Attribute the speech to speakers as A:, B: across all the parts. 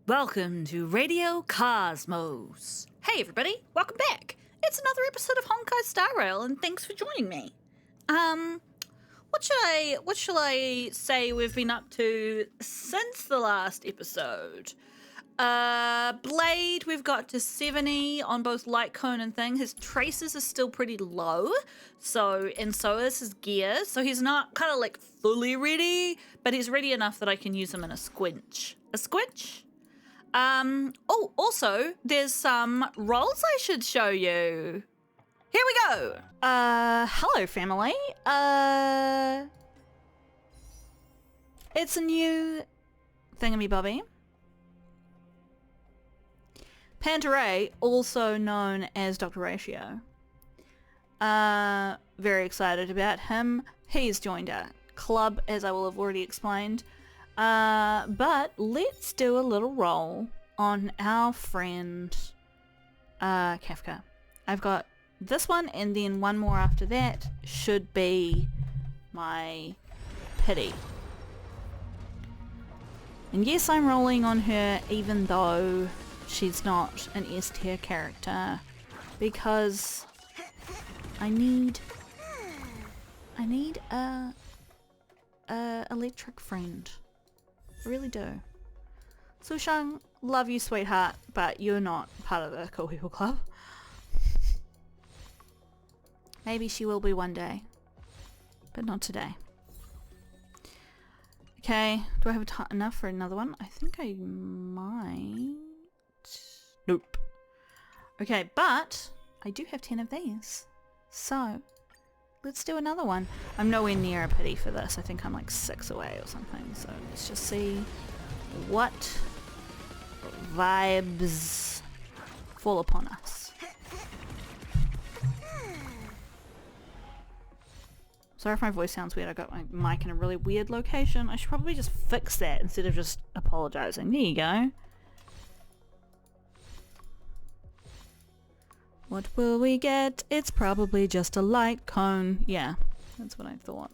A: Welcome to Radio Cosmos. Hey everybody, welcome back. It's another episode of Honkai Star Rail, and thanks for joining me. What shall I say we've been up to since the last episode? Blade, we've got to 70 on both light cone and thing. His traces are still pretty low, so is his gear. So he's not kind of like fully ready, but he's ready enough that I can use him in a squinch. A squinch? Also, there's some rolls I should show you. Here we go. Hello, family. It's a new thingamybobby. Pantaray, also known as Dr. Ratio. Very excited about him. He's joined our club, as I will have already explained. But let's do a little roll on our friend Kafka. I've got this one, and then one more after that should be my pity. And yes, I'm rolling on her even though she's not an S tier character, because I need a electric friend. I really do. Sushang, love you, sweetheart, but you're not part of the Cool People Club. Maybe she will be one day, but not today. Okay, do I have enough for another one? I think I might. Nope. Okay, but I do have 10 of these, so let's do another one. I'm nowhere near a pity for this. I think I'm like 6 away or something. So let's just see what vibes fall upon us. Sorry if my voice sounds weird. I got my mic in a really weird location. I should probably just fix that instead of just apologizing. There you go. What will we get? It's probably just a light cone. Yeah, that's what I thought.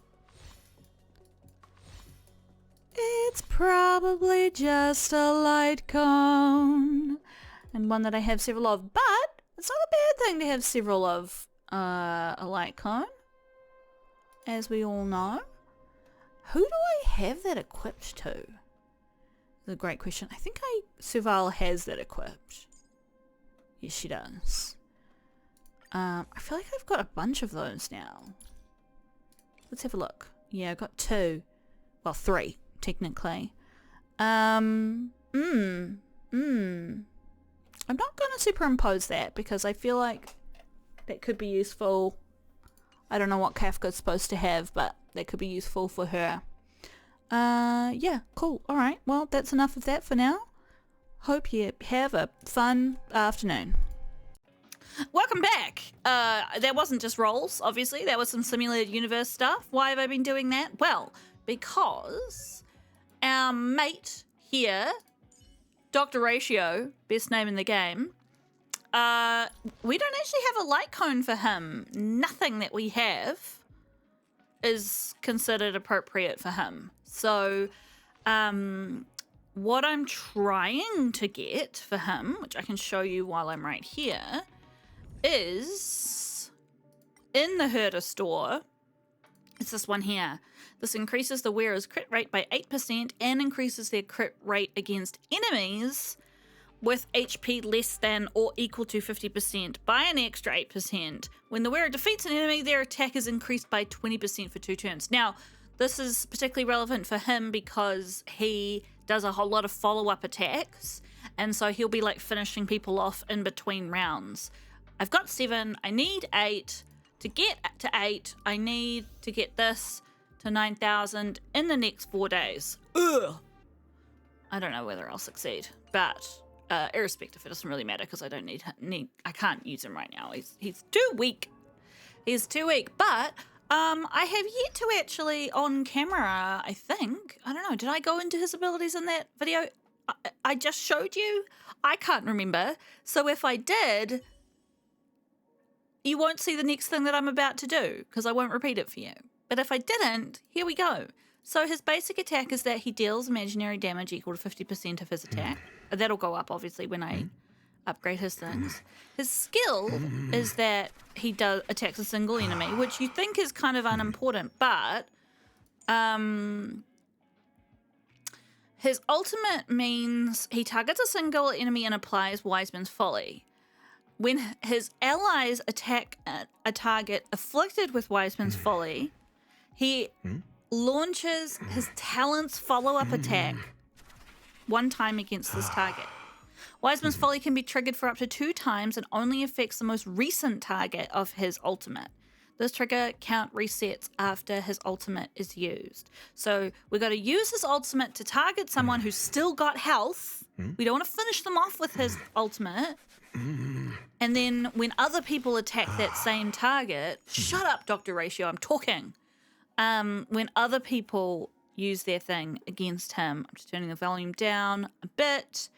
A: It's probably just a light cone. And one that I have several of. But it's not a bad thing to have several of a light cone, as we all know. Who do I have that equipped to? That's a great question. I think Suval has that equipped. Yes, she does. I feel like I've got a bunch of those now. Let's have a look. Yeah, I got 2. Well, 3, technically. I'm not going to superimpose that because I feel like that could be useful. I don't know what Kafka's supposed to have, but that could be useful for her. Yeah, cool. Alright, well, that's enough of that for now. Hope you have a fun afternoon. Welcome back. That wasn't just rolls, obviously. That was some simulated universe stuff. Why have I been doing that? Well, because our mate here, Dr. Ratio, best name in the game, we don't actually have a light cone for him. Nothing that we have is considered appropriate for him. So, what I'm trying to get for him, which I can show you while I'm right here, is in the Herta store. It's this one here. This increases the wearer's crit rate by 8% and increases their crit rate against enemies with HP less than or equal to 50% by an extra 8%. When the wearer defeats an enemy, their attack is increased by 20% for 2 turns. Now, this is particularly relevant for him because he does a whole lot of follow-up attacks, and so he'll be like finishing people off in between rounds. I've got 7, I need 8. To get to 8, I need to get this to 9,000 in the next 4 days. Ugh! I don't know whether I'll succeed, but irrespective, it doesn't really matter because I don't I can't use him right now. He's too weak. He's too weak, but I have yet to actually on camera, I think. I don't know, did I go into his abilities in that video I just showed you? I can't remember. So if I did, you won't see the next thing that I'm about to do because I won't repeat it for you. But if I didn't, here we go. So his basic attack is that he deals imaginary damage equal to 50% of his attack. That'll go up, obviously, when I upgrade his things. His skill is that he attacks a single enemy, which you think is kind of unimportant, but his ultimate means he targets a single enemy and applies Wiseman's Folly. When his allies attack a target afflicted with Wiseman's Folly, he launches his talent's follow-up attack one time against this target. Wiseman's Folly can be triggered for up to 2 times and only affects the most recent target of his ultimate. This trigger count resets after his ultimate is used. So we got to use his ultimate to target someone who's still got health. We don't want to finish them off with his ultimate. And then when other people attack that same target, shut up, Dr. Ratio, I'm talking. When other people use their thing against him, I'm just turning the volume down a bit.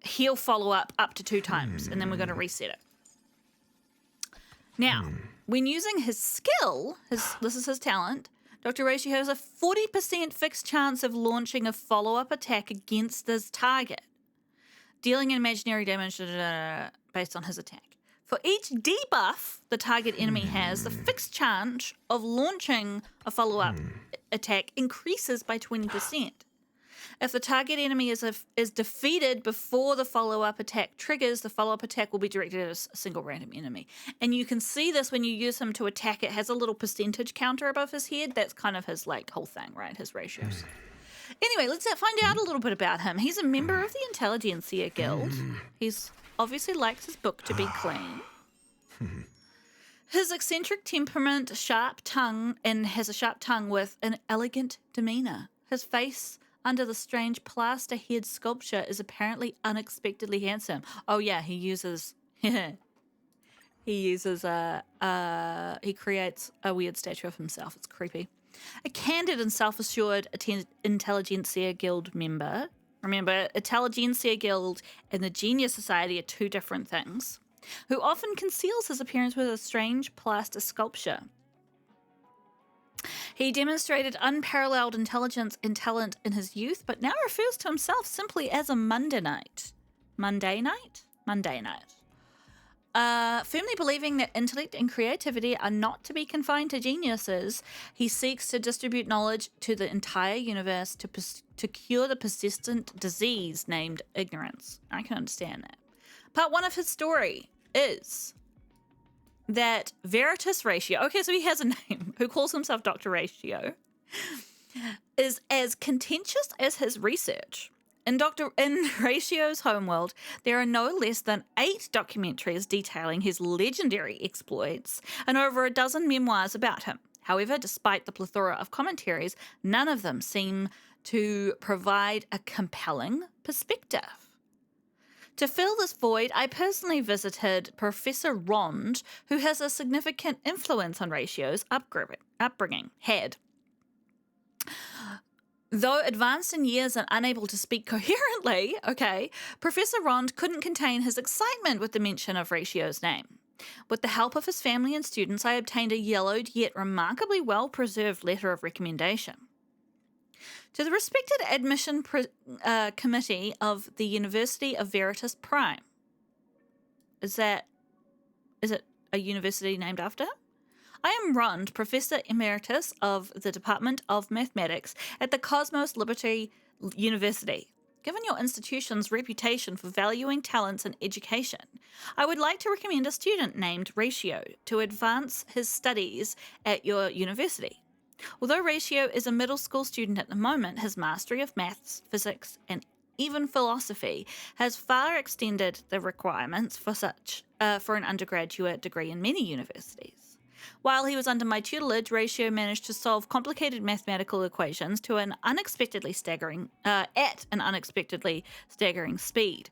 A: He'll follow up to 2 times, and then we're going to reset it. Now, when using his skill, this is his talent, Dr. Ratio has a 40% fixed chance of launching a follow-up attack against this target, dealing imaginary damage based on his attack. For each debuff the target enemy has, the fixed chance of launching a follow-up attack increases by 20%. If the target enemy is defeated before the follow-up attack triggers, the follow-up attack will be directed at a single random enemy. And you can see this when you use him to attack. It has a little percentage counter above his head. That's kind of his whole thing, right? His ratios. Anyway, let's find out a little bit about him. He's a member of the Intelligentsia Guild. He's obviously likes his book to be clean. His eccentric temperament, sharp tongue, and has a sharp tongue with an elegant demeanor. His face under the strange plaster head sculpture is apparently unexpectedly handsome. Oh yeah, he creates a weird statue of himself. It's creepy. A candid and self-assured Intelligentsia Guild member. Remember, Intelligentsia Guild and the Genius Society are 2 different things. Who often conceals his appearance with a strange plaster sculpture. He demonstrated unparalleled intelligence and talent in his youth, but now refers to himself simply as a Mundanite. Mundanite? Firmly believing that intellect and creativity are not to be confined to geniuses, he seeks to distribute knowledge to the entire universe to cure the persistent disease named ignorance. I can understand that. Part 1 of his story is that Veritas Ratio, okay, so he has a name, who calls himself Dr. Ratio, is as contentious as his research. In Ratio's homeworld, there are no less than 8 documentaries detailing his legendary exploits and over a dozen memoirs about him. However, despite the plethora of commentaries, none of them seem to provide a compelling perspective. To fill this void, I personally visited Professor Rond, who has a significant influence on Ratio's upbringing. Though advanced in years and unable to speak coherently, Professor Rond couldn't contain his excitement with the mention of Ratio's name. With the help of his family and students, I obtained a yellowed yet remarkably well-preserved letter of recommendation. To the respected admission committee of the University of Veritas Prime. Is it a university named after him? I am Rond, Professor Emeritus of the Department of Mathematics at the Cosmos Liberty University. Given your institution's reputation for valuing talents and education, I would like to recommend a student named Ratio to advance his studies at your university. Although Ratio is a middle school student at the moment, his mastery of maths, physics, and even philosophy has far extended the requirements for an undergraduate degree in many universities. While he was under my tutelage, Ratio managed to solve complicated mathematical equations at an unexpectedly staggering speed.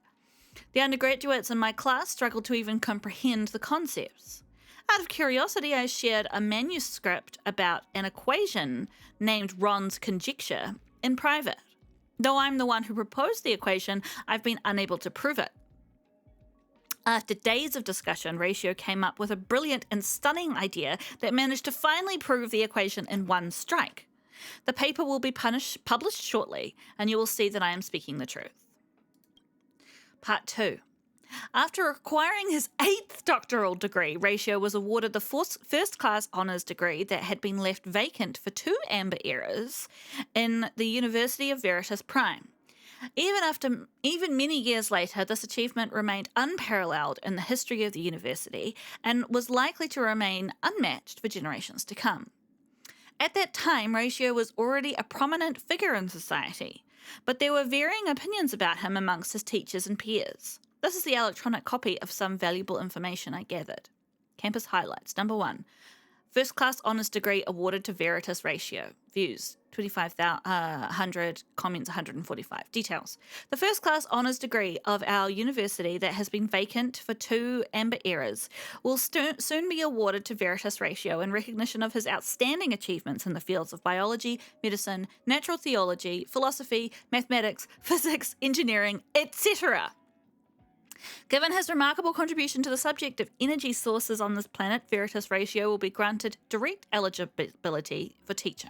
A: The undergraduates in my class struggled to even comprehend the concepts. Out of curiosity, I shared a manuscript about an equation named Rond's conjecture in private. Though I'm the one who proposed the equation, I've been unable to prove it. After days of discussion, Ratio came up with a brilliant and stunning idea that managed to finally prove the equation in one strike. The paper will be published shortly, and you will see that I am speaking the truth. Part 2. After acquiring his 8th doctoral degree, Ratio was awarded the first-class honours degree that had been left vacant for 2 amber eras in the University of Veritas Prime. Even many years later, this achievement remained unparalleled in the history of the university and was likely to remain unmatched for generations to come. At that time, Ratio was already a prominent figure in society, but there were varying opinions about him amongst his teachers and peers. This is the electronic copy of some valuable information I gathered. Campus highlights. Number 1. First class honours degree awarded to Veritas Ratio. Views 2,500, comments 145. Details. The first class honours degree of our university that has been vacant for 2 amber eras will soon be awarded to Veritas Ratio in recognition of his outstanding achievements in the fields of biology, medicine, natural theology, philosophy, mathematics, physics, engineering, etc. Given his remarkable contribution to the subject of energy sources on this planet, Veritas Ratio will be granted direct eligibility for teaching.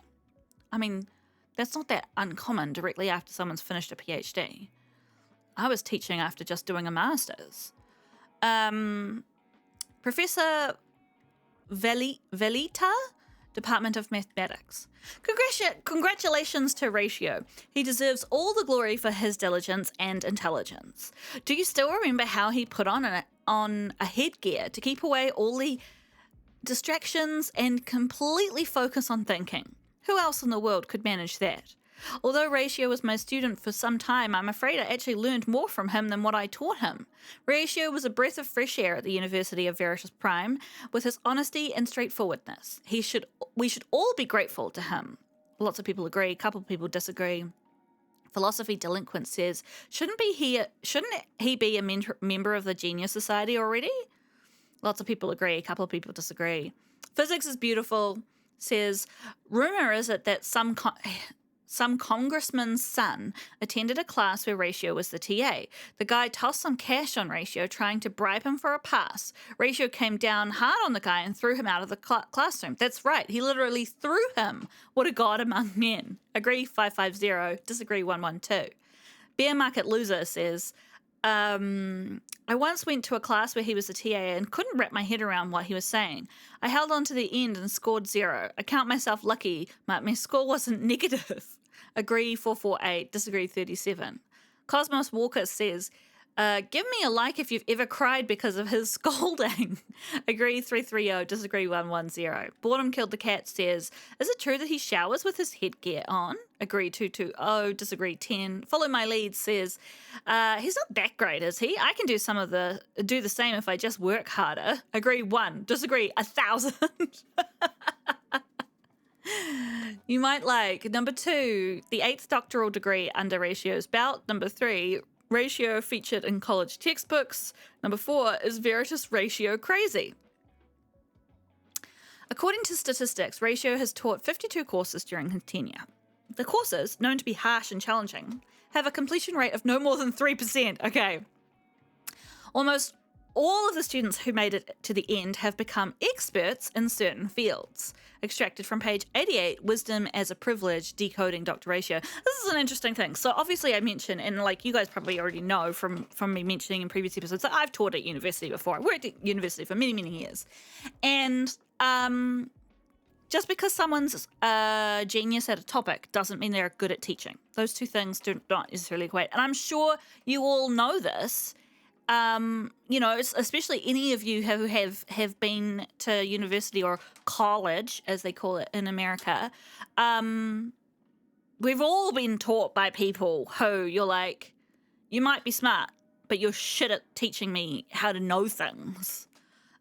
A: I mean, that's not that uncommon directly after someone's finished a PhD. I was teaching after just doing a master's. Professor Velita, Department of Mathematics. Congratulations to Ratio. He deserves all the glory for his diligence and intelligence. Do you still remember how he put on a headgear to keep away all the distractions and completely focus on thinking? Who else in the world could manage that? Although Ratio was my student for some time, I'm afraid I actually learned more from him than what I taught him. Ratio was a breath of fresh air at the University of Veritas Prime, with his honesty and straightforwardness. We should all be grateful to him. Lots of people agree, a couple of people disagree. Philosophy Delinquent says, shouldn't he be a member of the Genius Society already? Lots of people agree, a couple of people disagree. Physics is Beautiful says, rumor is it that some congressman's son attended a class where Ratio was the TA. The guy tossed some cash on Ratio, trying to bribe him for a pass. Ratio came down hard on the guy and threw him out of the classroom. That's right, he literally threw him. What a god among men. Agree 550, disagree 112. Bear Market Loser says, I once went to a class where he was a TA and couldn't wrap my head around what he was saying. I held on to the end and scored 0. I count myself lucky, but my score wasn't negative. Agree 448, disagree 37. Cosmos Walker says, give me a like if you've ever cried because of his scolding. Agree 330, disagree 110. Boredom Killed the Cat says, is it true that he showers with his headgear on? Agree 220, disagree 10. Follow My Lead says, he's not that great, is he? I can do the same if I just work harder. Agree 1, disagree 1,000. You might like. Number 2, the 8th doctoral degree under Ratio's belt. Number 3, Ratio featured in college textbooks. Number 4, is Veritas Ratio crazy? According to statistics, Ratio has taught 52 courses during his tenure. The courses, known to be harsh and challenging, have a completion rate of no more than 3%. Okay. Almost all of the students who made it to the end have become experts in certain fields. Extracted from page 88, Wisdom as a Privilege, Decoding Dr. Ratio. This is an interesting thing. So obviously I mentioned, and like you guys probably already know from me mentioning in previous episodes, that I've taught at university before. I worked at university for many, many years. And just because someone's a genius at a topic doesn't mean they're good at teaching. Those two things do not necessarily equate. And I'm sure you all know this. Especially any of you who have been to university or college, as they call it in America, we've all been taught by people who you're like, you might be smart, but you're shit at teaching me how to know things.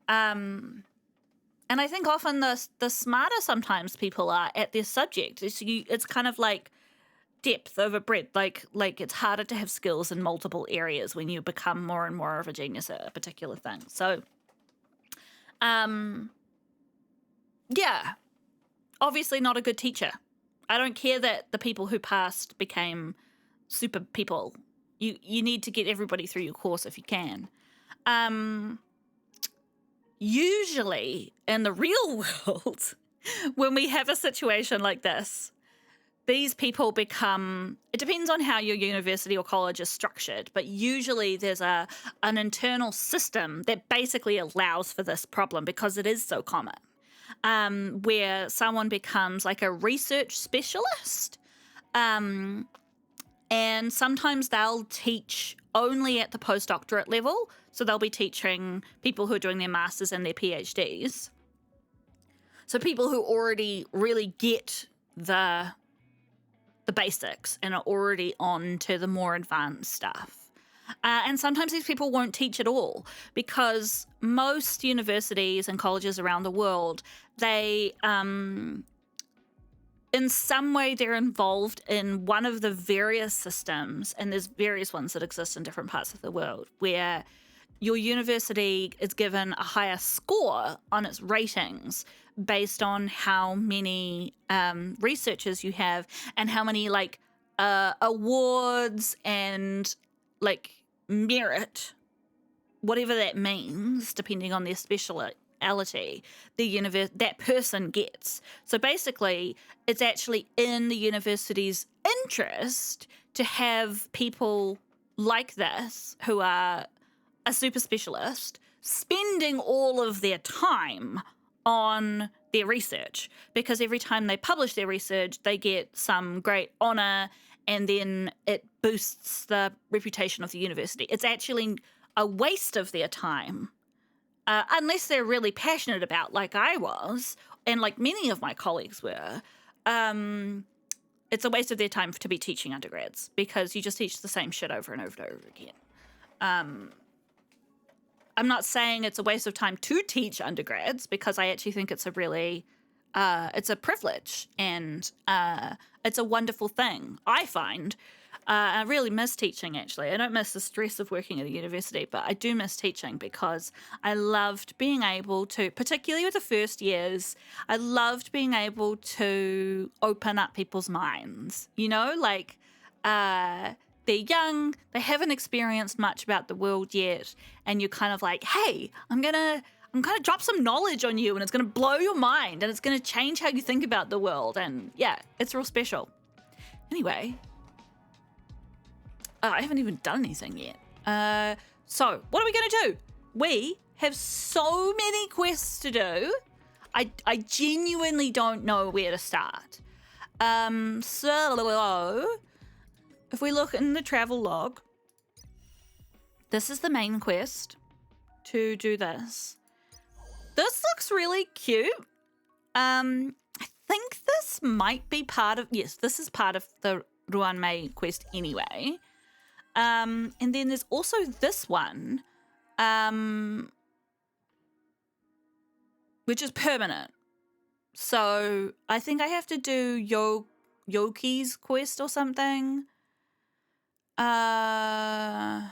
A: And I think often the smarter sometimes people are at their subject. It's kind of like depth over breadth. Like it's harder to have skills in multiple areas when you become more and more of a genius at a particular thing. So, yeah, obviously not a good teacher. I don't care that the people who passed became super people. You need to get everybody through your course if you can. Usually in the real world, when we have a situation like this, these people become, it depends on how your university or college is structured, but usually there's an internal system that basically allows for this problem because it is so common, where someone becomes like a research specialist, and sometimes they'll teach only at the postdoctorate level, so they'll be teaching people who are doing their masters and their PhDs. So people who already really get the basics and are already on to the more advanced stuff. And sometimes these people won't teach at all because most universities and colleges around the world, they, in some way, they're involved in one of the various systems, and there's various ones that exist in different parts of the world, where your university is given a higher score on its ratings based on how many researchers you have and how many awards and merit, whatever that means, depending on their speciality, that person gets. So basically, it's actually in the university's interest to have people like this who are a super specialist spending all of their time on their research, because every time they publish their research, they get some great honor, and then it boosts the reputation of the university. It's actually a waste of their time, unless they're really passionate about, like I was, and like many of my colleagues were. It's a waste of their time to be teaching undergrads because you just teach the same shit over and over and over again. I'm not saying it's a waste of time to teach undergrads, because I actually think it's a really, it's a privilege, and it's a wonderful thing, I find. I really miss teaching, actually. I don't miss the stress of working at a university, but I do miss teaching because I loved being able to, particularly with the first years, I loved being able to open up people's minds, they're young, they haven't experienced much about the world yet, and you're kind of like, hey, I'm gonna drop some knowledge on you, and it's gonna blow your mind, and it's gonna change how you think about the world, and yeah, it's real special. Anyway, I haven't even done anything yet. So what are we gonna do? We have so many quests to do. I genuinely don't know where to start. So if we look in the travel log, this is the main quest to do this. This looks really cute. I think this might be part of, yes, this is part of the Ruan Mei quest anyway. And then there's also this one, which is permanent. So I think I have to do Yoki's quest or something. I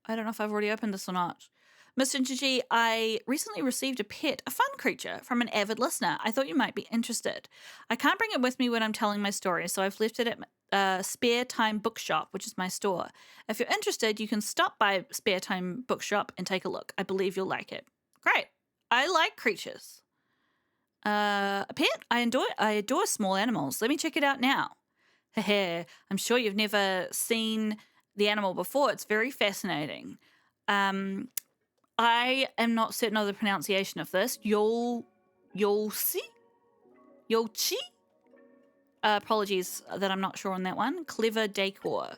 A: don't know if I've already opened this or not. Mr. Gigi, I recently received a pet, a fun creature, from an avid listener. I thought you might be interested. I can't bring it with me when I'm telling my story, so I've left it at Spare Time Bookshop, which is my store. If you're interested, you can stop by Spare Time Bookshop and take a look. I believe you'll like it. Great. I like creatures. A pet? I adore small animals. Let me check it out now. I'm sure you've never seen the animal before. It's very fascinating. I am not certain of the pronunciation of this. Yolchi? Apologies that I'm not sure on that one. Clever Decor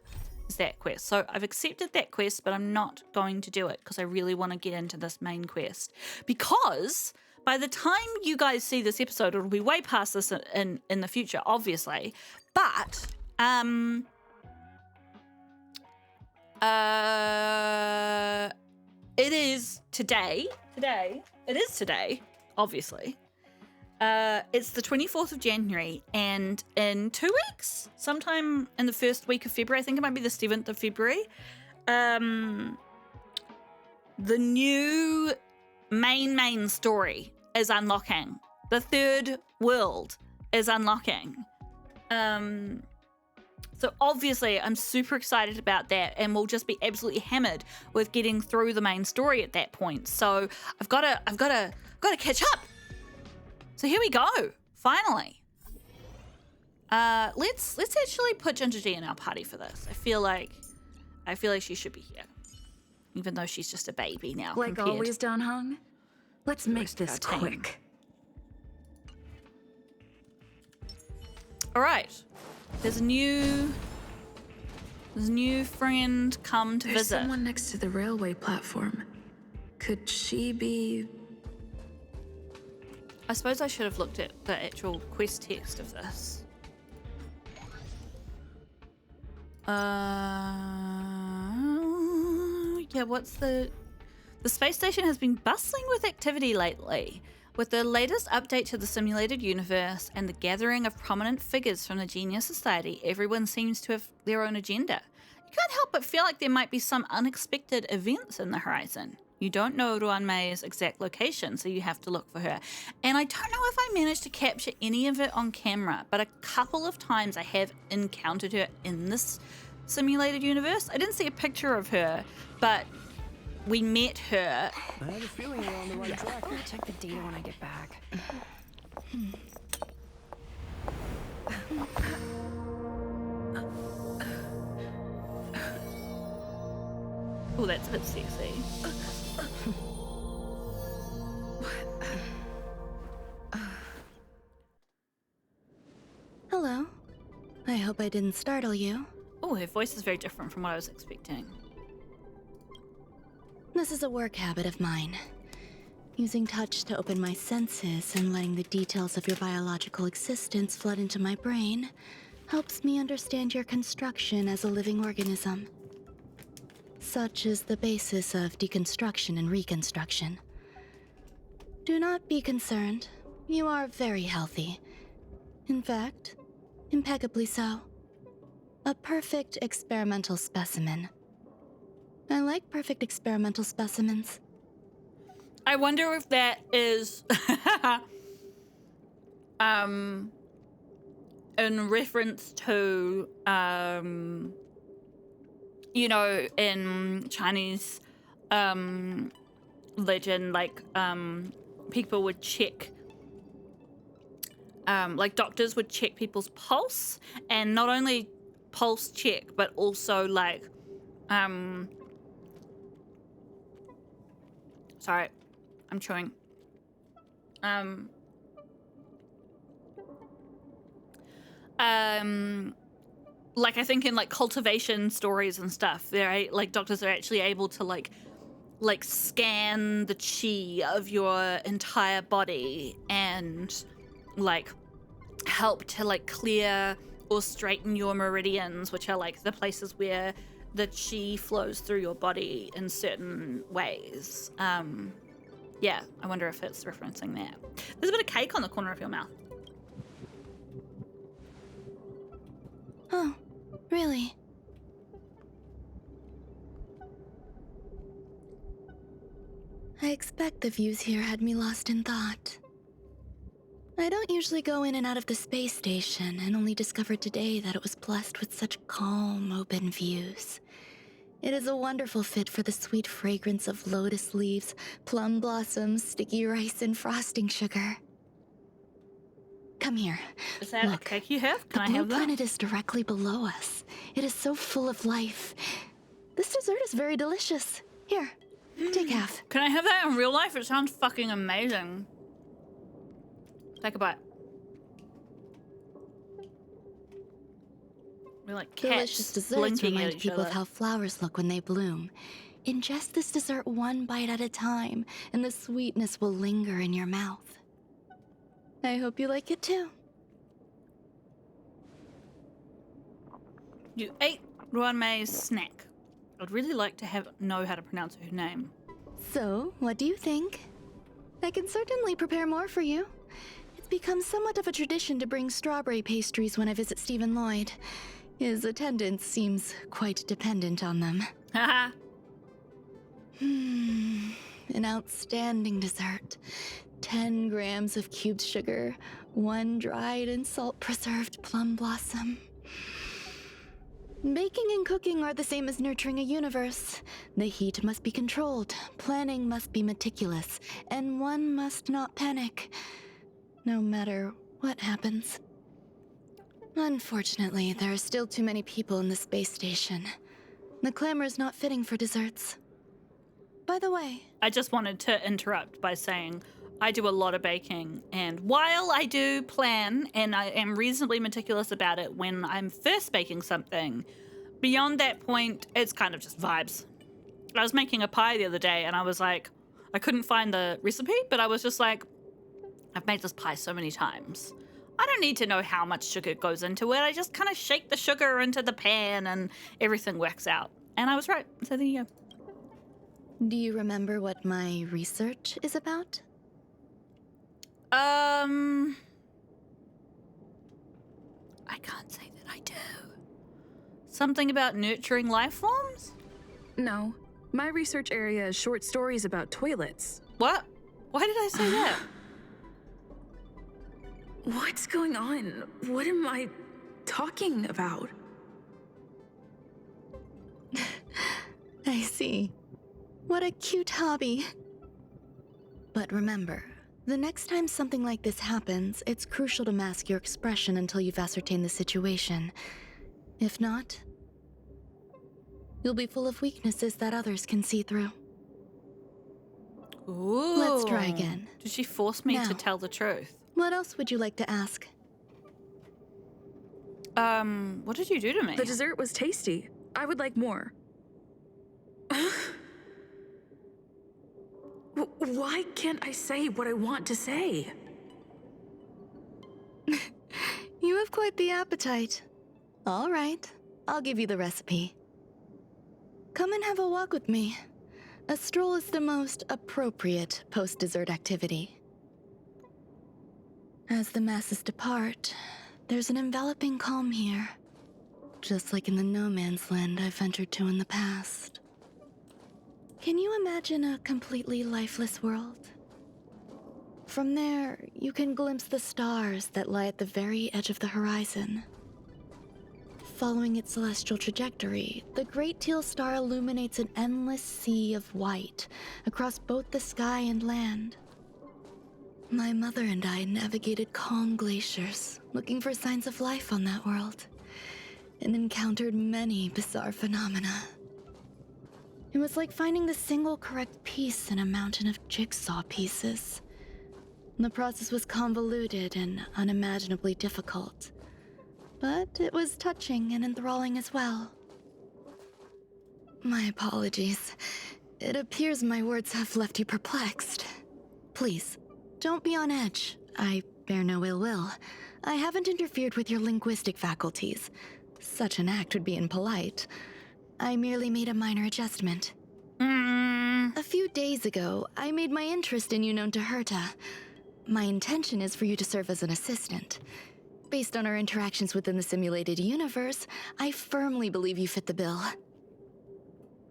A: is that quest. So I've accepted that quest, but I'm not going to do it because I really want to get into this main quest. Because by the time you guys see this episode, it'll be way past this in the future, obviously. But it is today. It is today, obviously. It's the 24th of January, and in 2 weeks, sometime in the first week of February, I think it might be the 7th of February, the new main story is unlocking. The third world is unlocking. So obviously I'm super excited about that, and we'll just be absolutely hammered with getting through the main story at that point. So I've got to catch up. So here we go. Finally. Let's actually put Ginger G in our party for this. I feel like she should be here, even though she's just a baby now.
B: Like always, Don Hung. Let's make this quick.
A: All right. There's a new friend come to visit.
B: There's someone next to the railway platform. Could she be?
A: I suppose I should have looked at the actual quest text of this. Yeah, what's the space station has been bustling with activity lately. With the latest update to the simulated universe and the gathering of prominent figures from the Genius Society, everyone seems to have their own agenda. You can't help but feel like there might be some unexpected events in the horizon. You don't know Ruan Mei's exact location, so you have to look for her. And I don't know if I managed to capture any of it on camera, but a couple of times I have encountered her in this simulated universe. I didn't see a picture of her, but we met her.
C: I have a feeling we're on the right track.
D: I'll check the data when I get back.
A: Oh, that's a bit sexy.
E: Hello. I hope I didn't startle you.
A: Oh, her voice is very different from what I was expecting.
E: This is a work habit of mine. Using touch to open my senses and letting the details of your biological existence flood into my brain helps me understand your construction as a living organism. Such is the basis of deconstruction and reconstruction. Do not be concerned. You are very healthy. In fact, impeccably so. A perfect experimental specimen. I like perfect experimental specimens.
A: I wonder if that is in reference to you know, in Chinese legend, like people would check like doctors would check people's pulse, and not only pulse check but also like sorry, I'm chewing. Like I think in like cultivation stories and stuff, they're like doctors are actually able to like scan the chi of your entire body and like help to like clear or straighten your meridians, which are like the places where the chi flows through your body in certain ways. Yeah, I wonder if it's referencing that. There's a bit of cake on the corner of your mouth.
E: Oh, really? I expect the views here had me lost in thought. I don't usually go in and out of the space station, and only discovered today that it was blessed with such calm, open views. It is a wonderful fit for the sweet fragrance of lotus leaves, plum blossoms, sticky rice, and frosting sugar. Come here.
A: Is that
E: Look,
A: a cake you have? Can I
E: the blue
A: have that?
E: planet is directly below us. It is so full of life. This dessert is very delicious. Here, take half.
A: Can I have that in real life? It sounds fucking amazing. Take a bite. We're like cats
E: Delicious desserts
A: blinking at
E: remind
A: each
E: people
A: other.
E: of how flowers look when they bloom. Ingest this dessert one bite at a time, and the sweetness will linger in your mouth. I hope you like it too.
A: You ate Ruan Mei's snack. I'd really like to know how to pronounce her name.
E: So, what do you think? I can certainly prepare more for you. It's become somewhat of a tradition to bring strawberry pastries when I visit Stephen Lloyd. His attendance seems quite dependent on them.
A: Haha.
E: An outstanding dessert. 10 grams of cubed sugar, 1 dried and salt-preserved plum blossom. Baking and cooking are the same as nurturing a universe. The heat must be controlled, planning must be meticulous, and one must not panic, no matter what happens. Unfortunately, there are still too many people in the space station. The clamor is not fitting for desserts. By the way,
A: I just wanted to interrupt by saying I do a lot of baking, and while I do plan and I am reasonably meticulous about it when I'm first baking something, beyond that point, it's kind of just vibes. I was making a pie the other day and I was like, I couldn't find the recipe, but I was just like, I've made this pie so many times. I don't need to know how much sugar goes into it. I just kind of shake the sugar into the pan and everything works out. And I was right. So there you go.
E: do you remember what my research is about?
A: I can't say that I do. Something about nurturing life forms?
B: No. My research area is short stories about toilets.
A: What? Why did I say that?
B: What's going on? What am I talking about?
E: I see. What a cute hobby. But remember, the next time something like this happens, it's crucial to mask your expression until you've ascertained the situation. If not, you'll be full of weaknesses that others can see through.
A: Ooh.
E: Let's try again.
A: Did she force me to
E: Now.
A: tell the truth?
E: What else would you like to ask?
A: What did you do to me?
B: The dessert was tasty. I would like more. Why can't I say what I want to say?
E: You have quite the appetite. All right, I'll give you the recipe. Come and have a walk with me. A stroll is the most appropriate post-dessert activity. As the masses depart, there's an enveloping calm here. Just like in the no man's land I've ventured to in the past. Can you imagine a completely lifeless world? From there, you can glimpse the stars that lie at the very edge of the horizon. Following its celestial trajectory, the Great Teal Star illuminates an endless sea of white across both the sky and land. My mother and I navigated calm glaciers, looking for signs of life on that world, and encountered many bizarre phenomena. It was like finding the single correct piece in a mountain of jigsaw pieces. The process was convoluted and unimaginably difficult, but it was touching and enthralling as well. My apologies. It appears my words have left you perplexed. Please, don't be on edge. I bear no ill will. I haven't interfered with your linguistic faculties. Such an act would be impolite. I merely made a minor adjustment. A few days ago, I made my interest in you known to Herta. My intention is for you to serve as an assistant. Based on our interactions within the simulated universe, I firmly believe you fit the bill.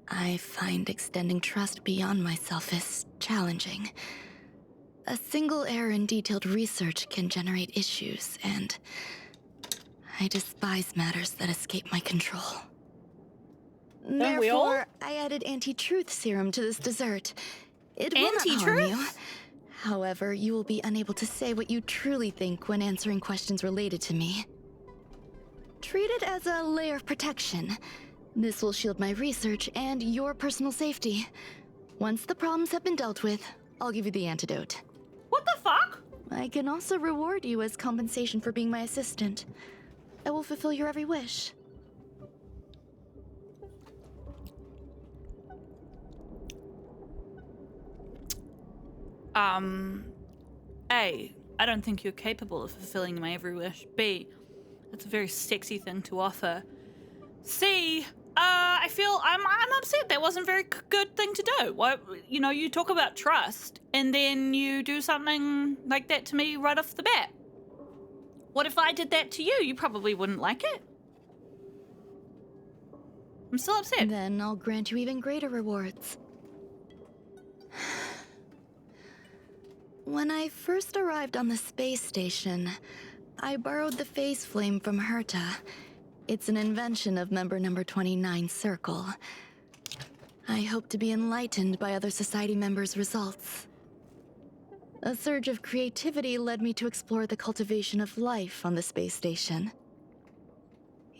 E: I find extending trust beyond myself is challenging. A single error in detailed research can generate issues, and I despise matters that escape my control.
A: Don't we all?
E: Therefore, I added anti-truth serum to this dessert. It will not harm you.
A: Anti-truth?
E: However, you will be unable to say what you truly think when answering questions related to me. Treat it as a layer of protection. This will shield my research and your personal safety. Once the problems have been dealt with, I'll give you the antidote.
A: What the fuck?
E: I can also reward you as compensation for being my assistant. I will fulfill your every wish.
A: A, I don't think you're capable of fulfilling my every wish. B, that's a very sexy thing to offer. C, I feel I'm upset. That wasn't a very good thing to do. What, you talk about trust and then you do something like that to me right off the bat. What if I did that to you? You probably wouldn't like it. I'm still upset.
E: Then I'll grant you even greater rewards. When I first arrived on the space station, I borrowed the phase flame from Herta. It's an invention of member number 29 Circle. I hope to be enlightened by other society members' results. A surge of creativity led me to explore the cultivation of life on the space station.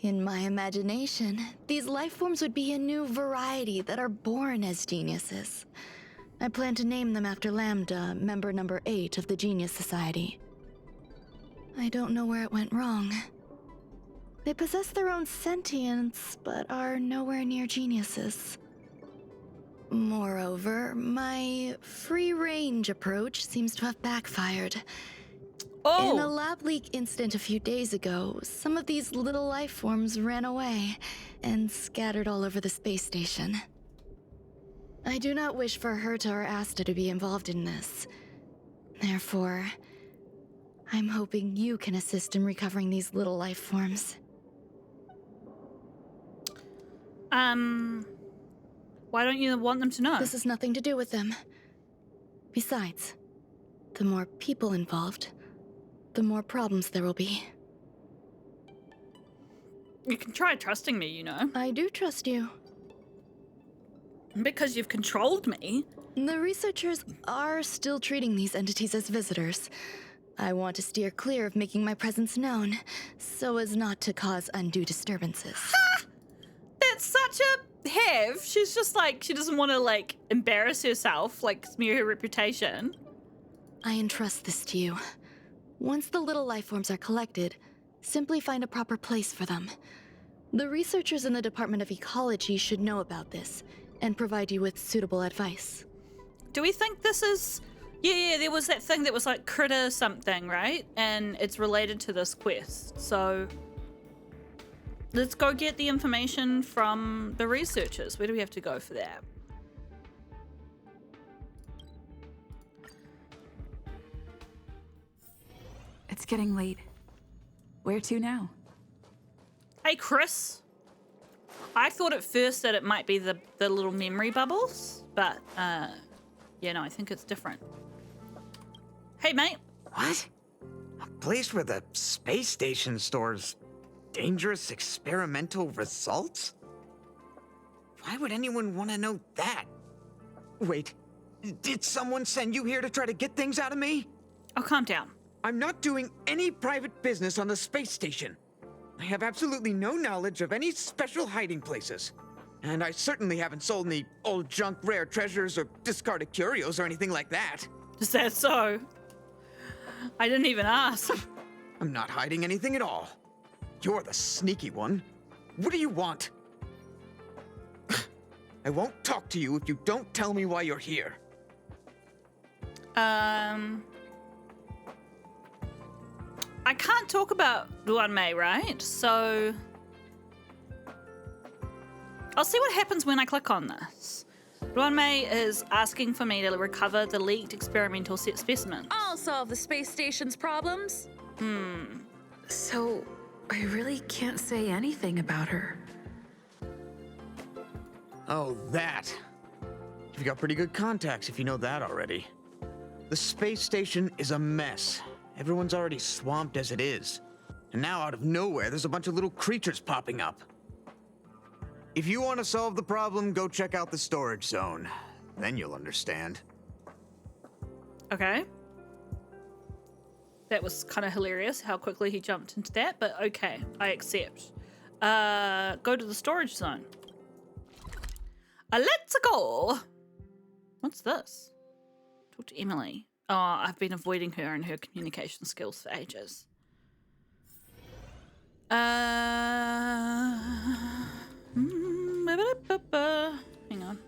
E: In my imagination, these life forms would be a new variety that are born as geniuses. I plan to name them after Lambda, member number 8 of the Genius Society. I don't know where it went wrong. They possess their own sentience, but are nowhere near geniuses. Moreover, my free-range approach seems to have backfired. In a lab leak incident a few days ago, some of these little life forms ran away and scattered all over the space station. I do not wish for Herta or Asta to be involved in this. Therefore, I'm hoping you can assist in recovering these little life forms.
A: Why don't you want them to know?
E: This has nothing to do with them. Besides, the more people involved, the more problems there will be.
A: You can try trusting me, you know.
E: I do trust you.
A: Because you've controlled me.
E: The researchers are still treating these entities as visitors. I want to steer clear of making my presence known, so as not to cause undue disturbances.
A: Ha! That's such a have. She's just like, she doesn't want to like embarrass herself, like smear her reputation.
E: I entrust this to you. Once the little life forms are collected, simply find a proper place for them. The researchers in the Department of Ecology should know about this and provide you with suitable advice.
A: Do we think this is... Yeah, there was that thing that was like critter something, right? And it's related to this quest. So let's go get the information from the researchers. Where do we have to go for that?
F: It's getting late. Where to now?
A: Hey, Chris. I thought at first that it might be the little memory bubbles, but yeah, no, I think it's different. Hey, mate.
G: What? A place where the space station stores dangerous experimental results? Why would anyone want to know that? Wait, did someone send you here to try to get things out of me?
A: Oh, calm down.
G: I'm not doing any private business on the space station. I have absolutely no knowledge of any special hiding places. And I certainly haven't sold any old junk rare treasures or discarded curios or anything like that.
A: Is that so? I didn't even ask.
G: I'm not hiding anything at all. You're the sneaky one. What do you want? I won't talk to you if you don't tell me why you're here.
A: I can't talk about Ruan Mei, right? So I'll see what happens when I click on this. Ruan Mei is asking for me to recover the leaked experimental specimen.
H: I'll solve the space station's problems.
B: So, I really can't say anything about her.
G: Oh, that. You've got pretty good contacts if you know that already. The space station is a mess. Everyone's already swamped as it is. And now out of nowhere, there's a bunch of little creatures popping up. If you want to solve the problem, go check out the storage zone. Then you'll understand.
A: Okay. That was kind of hilarious how quickly he jumped into that, but okay, I accept. Go to the storage zone. Let's go. What's this? Talk to Emily. Oh, I've been avoiding her and her communication skills for ages. Hang on.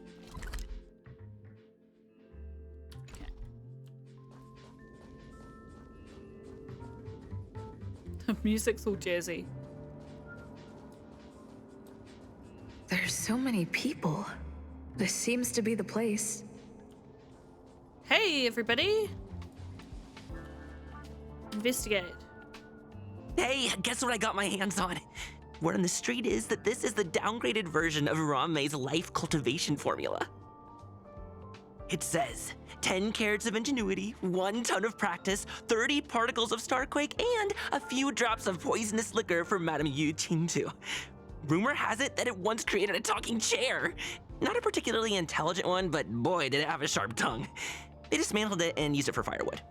A: Okay. The music's all jazzy.
B: There's so many people. This seems to be the place.
A: Hey, everybody. Investigate.
I: Hey, guess what I got my hands on? Word on the street is that this is the downgraded version of Ruan Mei's life cultivation formula. It says, 10 carats of Ingenuity, 1 ton of practice, 30 particles of Starquake, and a few drops of poisonous liquor for Madame Yu Qingtu. Rumor has it that it once created a talking chair. Not a particularly intelligent one, but boy, did it have a sharp tongue. They dismantled it and used it for firewood.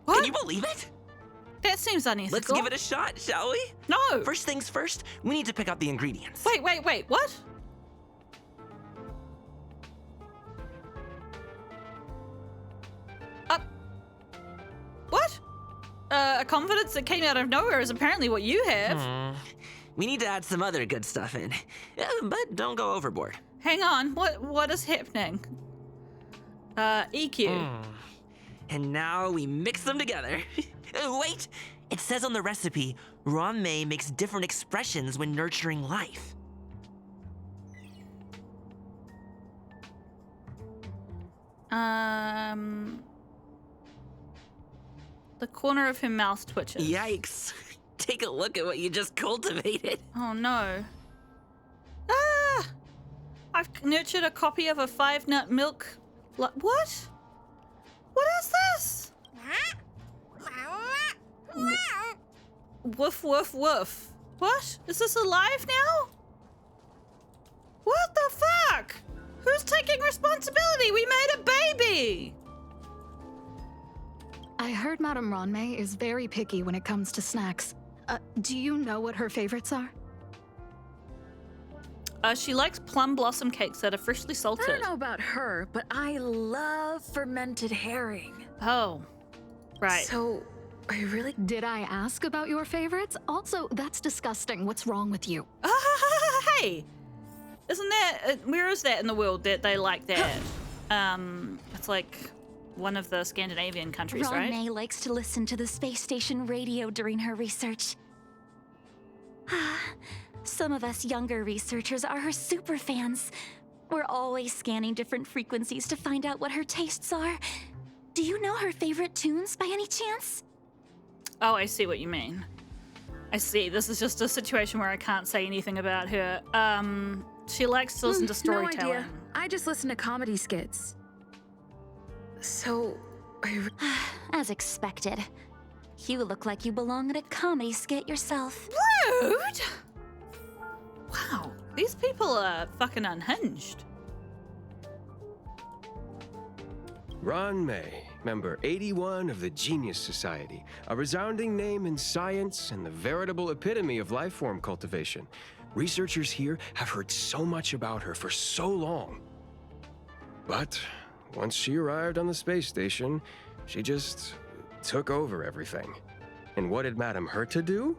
A: What?
I: Can you believe it?
A: That seems unethical.
I: Let's give it a shot, shall we?
A: No.
I: First things first, we need to pick out the ingredients.
A: Wait, what? What? A confidence that came out of nowhere is apparently what you have.
I: We need to add some other good stuff in, but don't go overboard.
A: Hang on, what is happening? EQ.
I: And now we mix them together. Wait, it says on the recipe, Ruan Mei makes different expressions when nurturing life.
A: The corner of her mouth twitches.
I: Yikes. Take a look at what you just cultivated.
A: Oh no. Ah! I've nurtured a copy of a 5-nut milk. What? What is this? Woof, woof, woof. What? Is this alive now? What the fuck? Who's taking responsibility? We made a baby!
D: I heard Madame Ruan Mei is very picky when it comes to snacks. Do you know what her favorites are?
A: She likes plum blossom cakes that are freshly salted.
B: I don't know about her, but I love fermented herring.
A: Oh, right.
B: So, I really...
D: Did I ask about your favorites? Also, that's disgusting. What's wrong with you?
A: Hey! Isn't that... where is that in the world that they like that? It's like one of the Scandinavian countries,
E: Ruan
A: right?
E: Mei likes to listen to the space station radio during her research. Some of us younger researchers are her super fans. We're always scanning different frequencies to find out what her tastes are. Do you know her favorite tunes by any chance?
A: Oh, I see what you mean. I see. This is just a situation where I can't say anything about her. She likes to listen to storytelling.
B: No idea. I just listen to comedy skits. So,
E: As expected. You look like you belong in a comedy skit yourself.
A: Rude! Wow, these people are fucking unhinged.
J: Ruan Mei, member 81 of the Genius Society, a resounding name in science and the veritable epitome of life form cultivation. Researchers here have heard so much about her for so long. But once she arrived on the space station, she just took over everything. And what did Madame Herta do?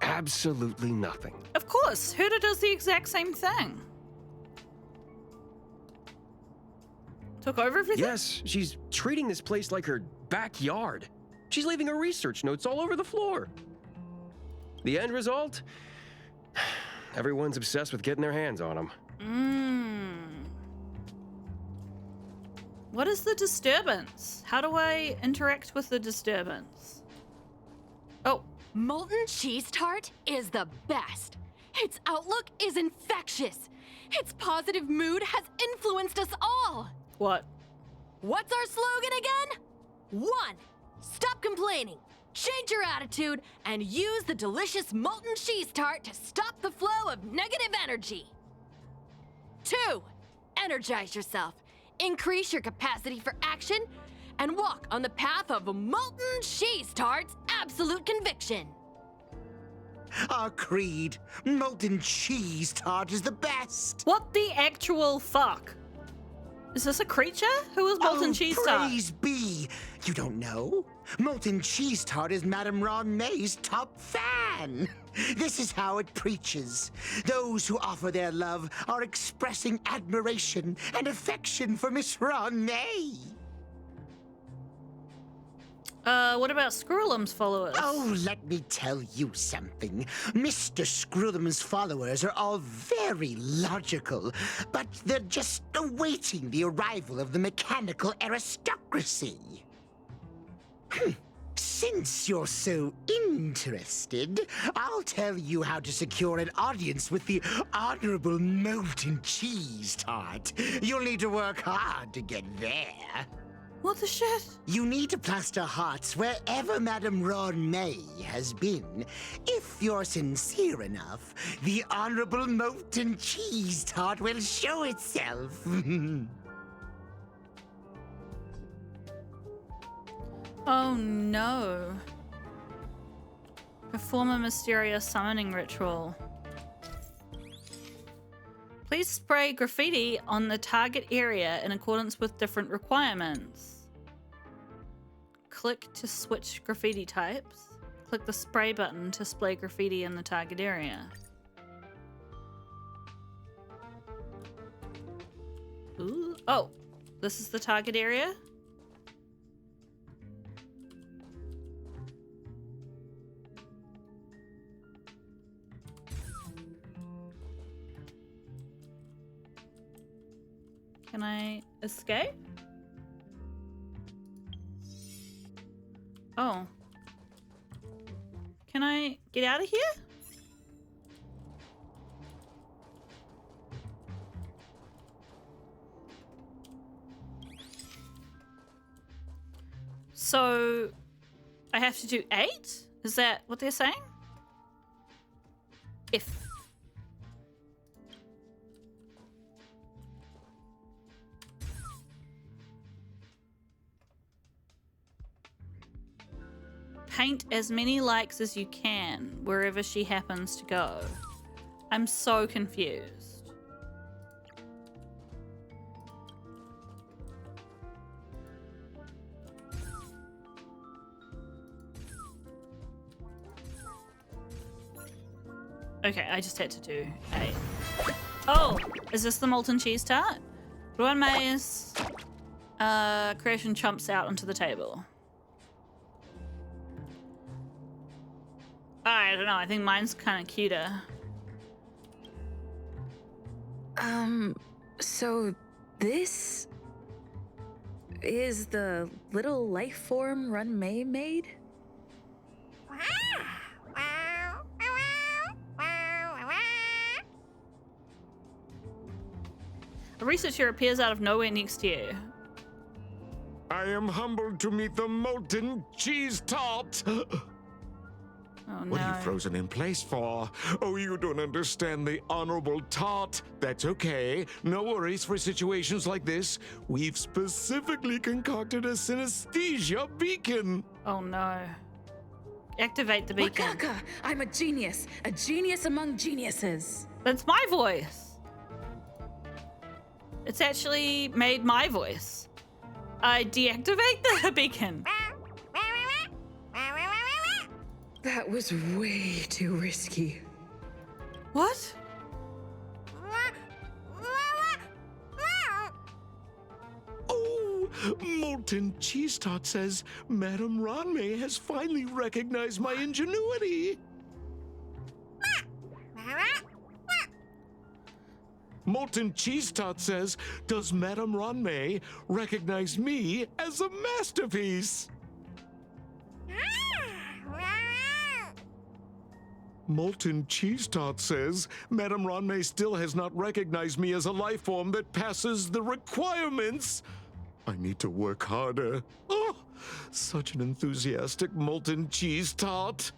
J: Absolutely nothing.
A: Of course, Herta does the exact same thing. Took over everything?
J: Yes, she's treating this place like her backyard. She's leaving her research notes all over the floor. The end result? Everyone's obsessed with getting their hands on them.
A: What is the disturbance? How do I interact with the disturbance? Oh.
K: Molten cheese tart is the best. Its outlook is infectious. Its positive mood has influenced us all.
A: What?
K: What's our slogan again? 1. Stop complaining. Change your attitude and use the delicious molten cheese tart to stop the flow of negative energy. 2. Energize yourself. Increase your capacity for action and walk on the path of molten cheese tart's absolute conviction.
L: Our creed, molten cheese tart is the best.
A: What the actual fuck? Is this a creature? Who is molten cheese tart?
L: Praise be. You don't know? Molten cheese tart is Madame Ruan Mei's top fan. This is how it preaches. Those who offer their love are expressing admiration and affection for Miss Ruan Mei.
A: What about Screwlum's followers?
L: Oh, let me tell you something. Mr. Screwlum's followers are all very logical, but they're just awaiting the arrival of the mechanical aristocracy. Since you're so interested, I'll tell you how to secure an audience with the Honorable Molten Cheese Tart. You'll need to work hard to get there.
A: What the shit?
L: You need to plaster hearts wherever Madame Ruan Mei has been. If you're sincere enough, the Honorable Molten Cheese Tart will show itself.
A: Oh no. Perform a mysterious summoning ritual. Please spray graffiti on the target area in accordance with different requirements. Click to switch graffiti types. Click the spray button to spray graffiti in the target area. Ooh. Oh, this is the target area? Can I escape? Oh. Can I get out of here? So, I have to do 8? Is that what they're saying? If. Paint as many likes as you can wherever she happens to go. I'm so confused. Okay, I just had to do 8. Oh, is this the molten cheese tart? Ruan Mei's creation chumps out onto the table. I don't know, I think mine's kind of cuter.
B: So this is the little life form Ruan Mei made?
A: A researcher appears out of nowhere next to you.
M: I am humbled to meet the molten cheese tart.
A: Oh,
M: What are
A: no.
M: you frozen in place for? Oh, you don't understand the honorable tart. That's okay. No worries for situations like this. We've specifically concocted a synesthesia beacon.
A: Oh no. Activate the beacon.
B: Wakaka! I'm a genius among geniuses.
A: That's my voice. It's actually made my voice. I deactivate the beacon.
B: That was way too risky.
A: What?
M: Oh, molten cheese tart says Madame Ruan Mei has finally recognized my ingenuity. Molten cheese tart says, does Madame Ruan Mei recognize me as a masterpiece? Molten cheese tart says, Madame Ruan Mei still has not recognized me as a life form that passes the requirements. I need to work harder. Oh, such an enthusiastic molten cheese tart.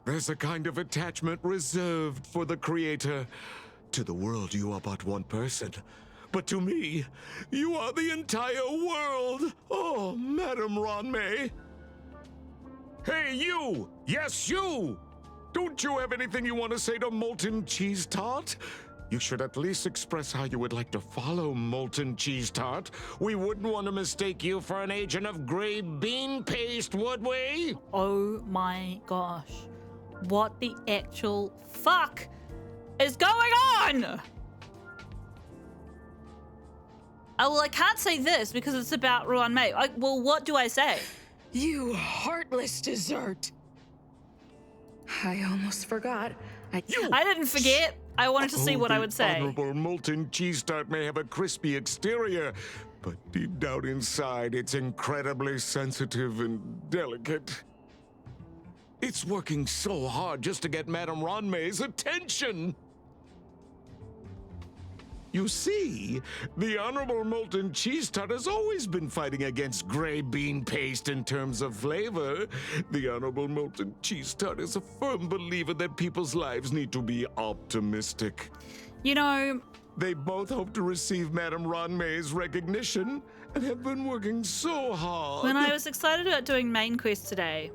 M: There's a kind of attachment reserved for the creator. To the world, you are but one person. But to me, you are the entire world. Oh, Madame Ruan Mei. Hey, you! Yes, you! Don't you have anything you want to say to Molten Cheese Tart? You should at least express how you would like to follow Molten Cheese Tart. We wouldn't want to mistake you for an agent of gray bean paste, would we?
A: Oh my gosh. What the actual fuck is going on? Oh, well, I can't say this because it's about Ruan Mei. Well, what do I say?
B: You heartless dessert. I almost forgot.
A: I didn't forget. I wanted to see what I would say.
M: Honorable molten cheese tart may have a crispy exterior, but deep down inside, it's incredibly sensitive and delicate. It's working so hard just to get Madame Ruan Mei's attention. You see, the Honorable Molten Cheese Tart has always been fighting against gray bean paste in terms of flavor. The Honorable Molten Cheese Tart is a firm believer that people's lives need to be optimistic.
A: You know,
M: they both hope to receive Madame Ruan Mei's recognition and have been working so hard.
A: When I was excited about doing main quest today,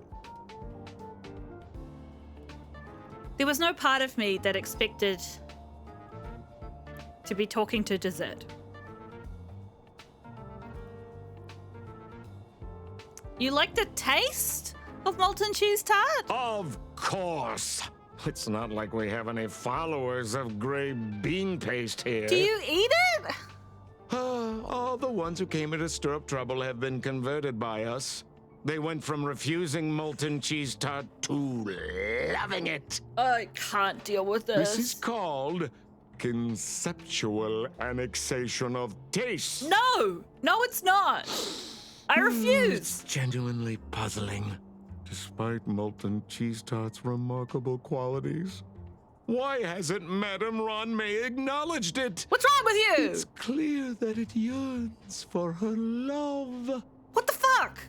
A: there was no part of me that expected to be talking to dessert. You like the taste of molten cheese tart?
M: Of course. It's not like we have any followers of gray bean paste here.
A: Do you eat it?
M: All the ones who came here to stir up trouble have been converted by us. They went from refusing molten cheese tart to loving it.
A: I can't deal with this.
M: This is called conceptual annexation of taste.
A: No, it's not. I refuse.
M: It's genuinely puzzling. Despite molten cheese tart's remarkable qualities, why hasn't Madame Ruan Mei acknowledged it?
A: What's wrong with you?
M: It's clear that it yearns for her love.
A: What the fuck?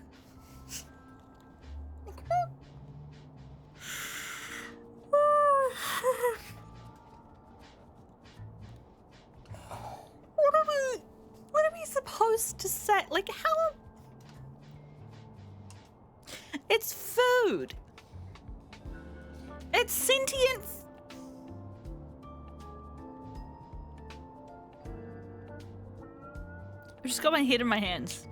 A: What are we supposed to say? Like, how? It's food. It's sentient. I just got my head in my hands.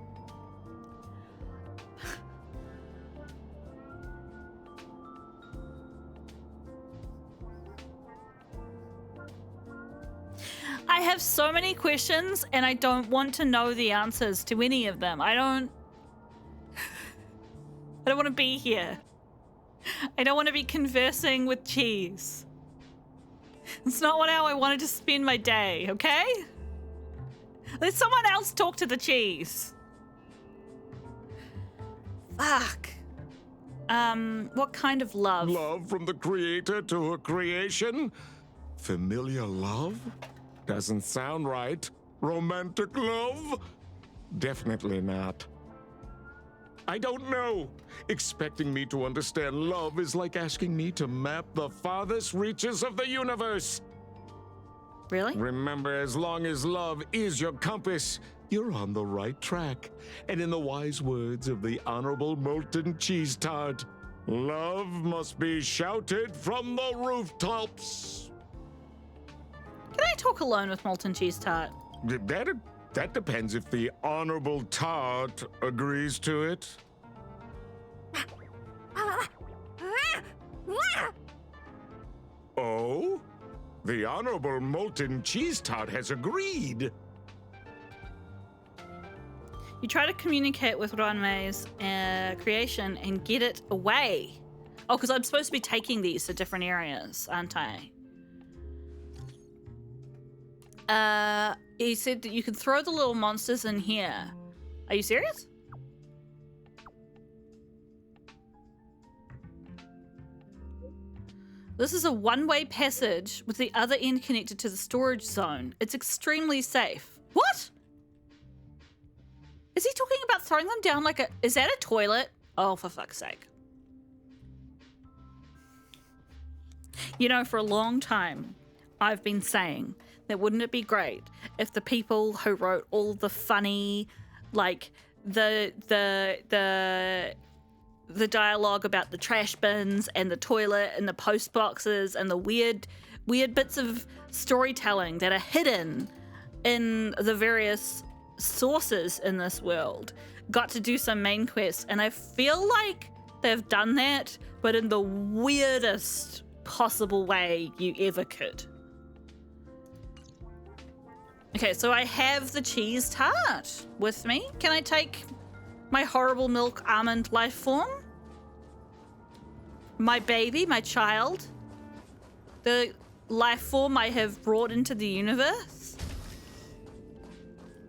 A: I have so many questions and I don't want to know the answers to any of them. I don't want to be here. I don't want to be conversing with cheese. It's not how I wanted to spend my day, okay? Let someone else talk to the cheese. Fuck. What kind of love?
M: Love from the creator to her creation? Familiar love? Doesn't sound right. Romantic love? Definitely not. I don't know. Expecting me to understand love is like asking me to map the farthest reaches of the universe.
A: Really?
M: Remember, as long as love is your compass, you're on the right track. And in the wise words of the Honorable Molten Cheese Tart, love must be shouted from the rooftops.
A: Can I talk alone with molten cheese tart?
M: That depends if the Honorable Tart agrees to it. Oh? The Honorable Molten Cheese Tart has agreed.
A: You try to communicate with Ruan Mei's creation and get it away. Oh, because I'm supposed to be taking these to different areas, aren't I? He said that you can throw the little monsters in here. Are you serious? This is a one-way passage with the other end connected to the storage zone. It's extremely safe. What? Is he talking about throwing them down like a... Is that a toilet? Oh, for fuck's sake. You know, for a long time, I've been saying that wouldn't it be great if the people who wrote all the funny, like, the dialogue about the trash bins and the toilet and the post boxes and the weird bits of storytelling that are hidden in the various sources in this world got to do some main quests, and I feel like they've done that, but in the weirdest possible way you ever could. Okay, so I have the cheese tart with me. Can I take my horrible milk almond life form? My baby, my child? The life form I have brought into the universe?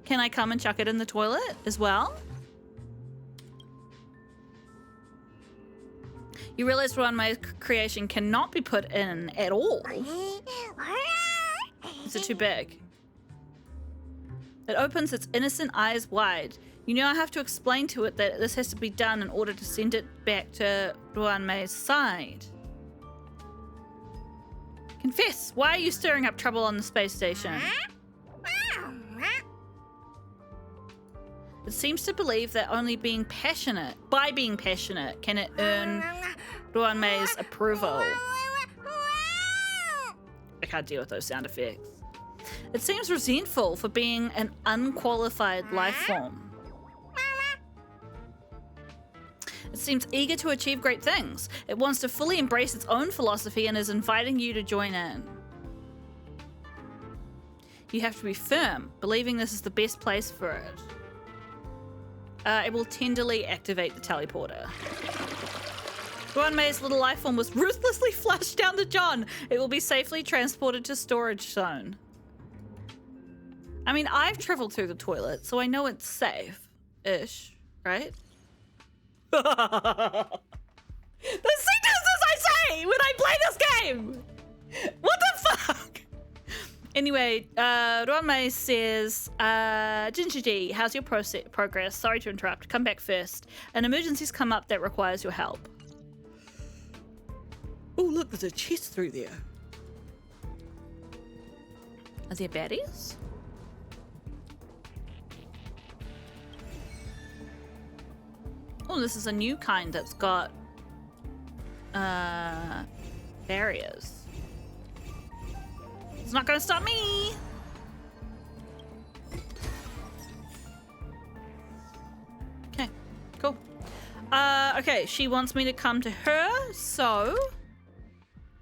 A: Can I come and chuck it in the toilet as well? You realize Ruan Mei's creation cannot be put in at all. Is it too big? It opens its innocent eyes wide. You now have to explain to it that this has to be done in order to send it back to Ruan Mei's side. Confess, why are you stirring up trouble on the space station? It seems to believe that only by being passionate, can it earn Ruan Mei's approval. I can't deal with those sound effects. It seems resentful for being an unqualified life form. It seems eager to achieve great things. It wants to fully embrace its own philosophy and is inviting you to join in. You have to be firm, believing this is the best place for it. It will tenderly activate the teleporter. Ruan Mei's little life form was ruthlessly flushed down to John. It will be safely transported to storage zone. I mean, I've traveled through the toilet, so I know it's safe-ish, right? The sentences I say when I play this game! What the fuck? Anyway, Ruan Mei says, Ginger D, how's your progress? Sorry to interrupt. Come back first. An emergency's come up that requires your help. Oh, look, there's a chest through there. Are there baddies? Oh, this is a new kind that's got barriers. It's not gonna stop me. Okay, cool. Okay, she wants me to come to her, so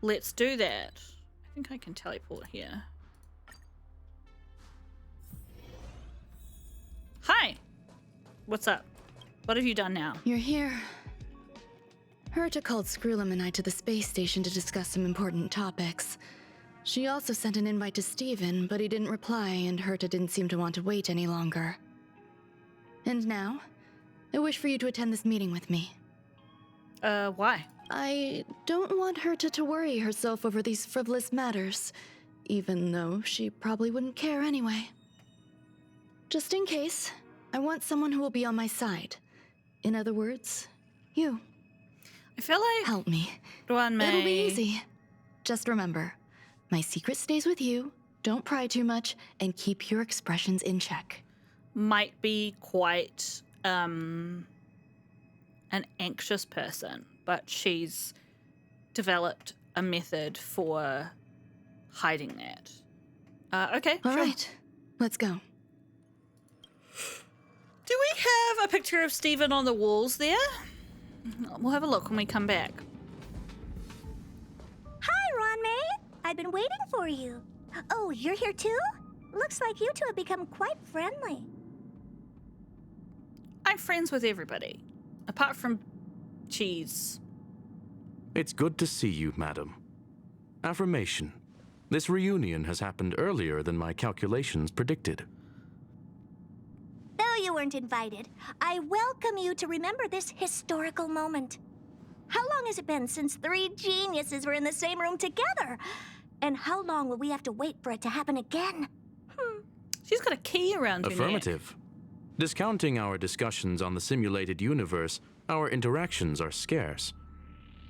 A: let's do that. I think I can teleport here. Hi. What's up? What have you done now?
E: You're here. Herta called Screwlum and I to the space station to discuss some important topics. She also sent an invite to Steven, but he didn't reply, and Herta didn't seem to want to wait any longer. And now, I wish for you to attend this meeting with me.
A: Why?
E: I don't want Herta to worry herself over these frivolous matters, even though she probably wouldn't care anyway. Just in case, I want someone who will be on my side. In other words, you.
A: I feel like...
E: Help me.
A: Ruan Mei...
E: It'll be easy. Just remember, my secret stays with you, don't pry too much, and keep your expressions in check.
A: Might be quite, an anxious person, but she's developed a method for hiding that. Okay,
E: All
A: sure.
E: right, let's go.
A: Do we have a picture of Steven on the walls there? We'll have a look when we come back.
N: Hi, Ruan Mei. I've been waiting for you. Oh, you're here too? Looks like you two have become quite friendly.
A: I'm friends with everybody, apart from Cheese.
O: It's good to see you, madam. Affirmation. This reunion has happened earlier than my calculations predicted.
N: Though you weren't invited, I welcome you to remember this historical moment. How long has it been since 3 geniuses were in the same room together? And how long will we have to wait for it to happen again?
A: She's got a key around her neck.
O: Affirmative. Discounting our discussions on the simulated universe, our interactions are scarce.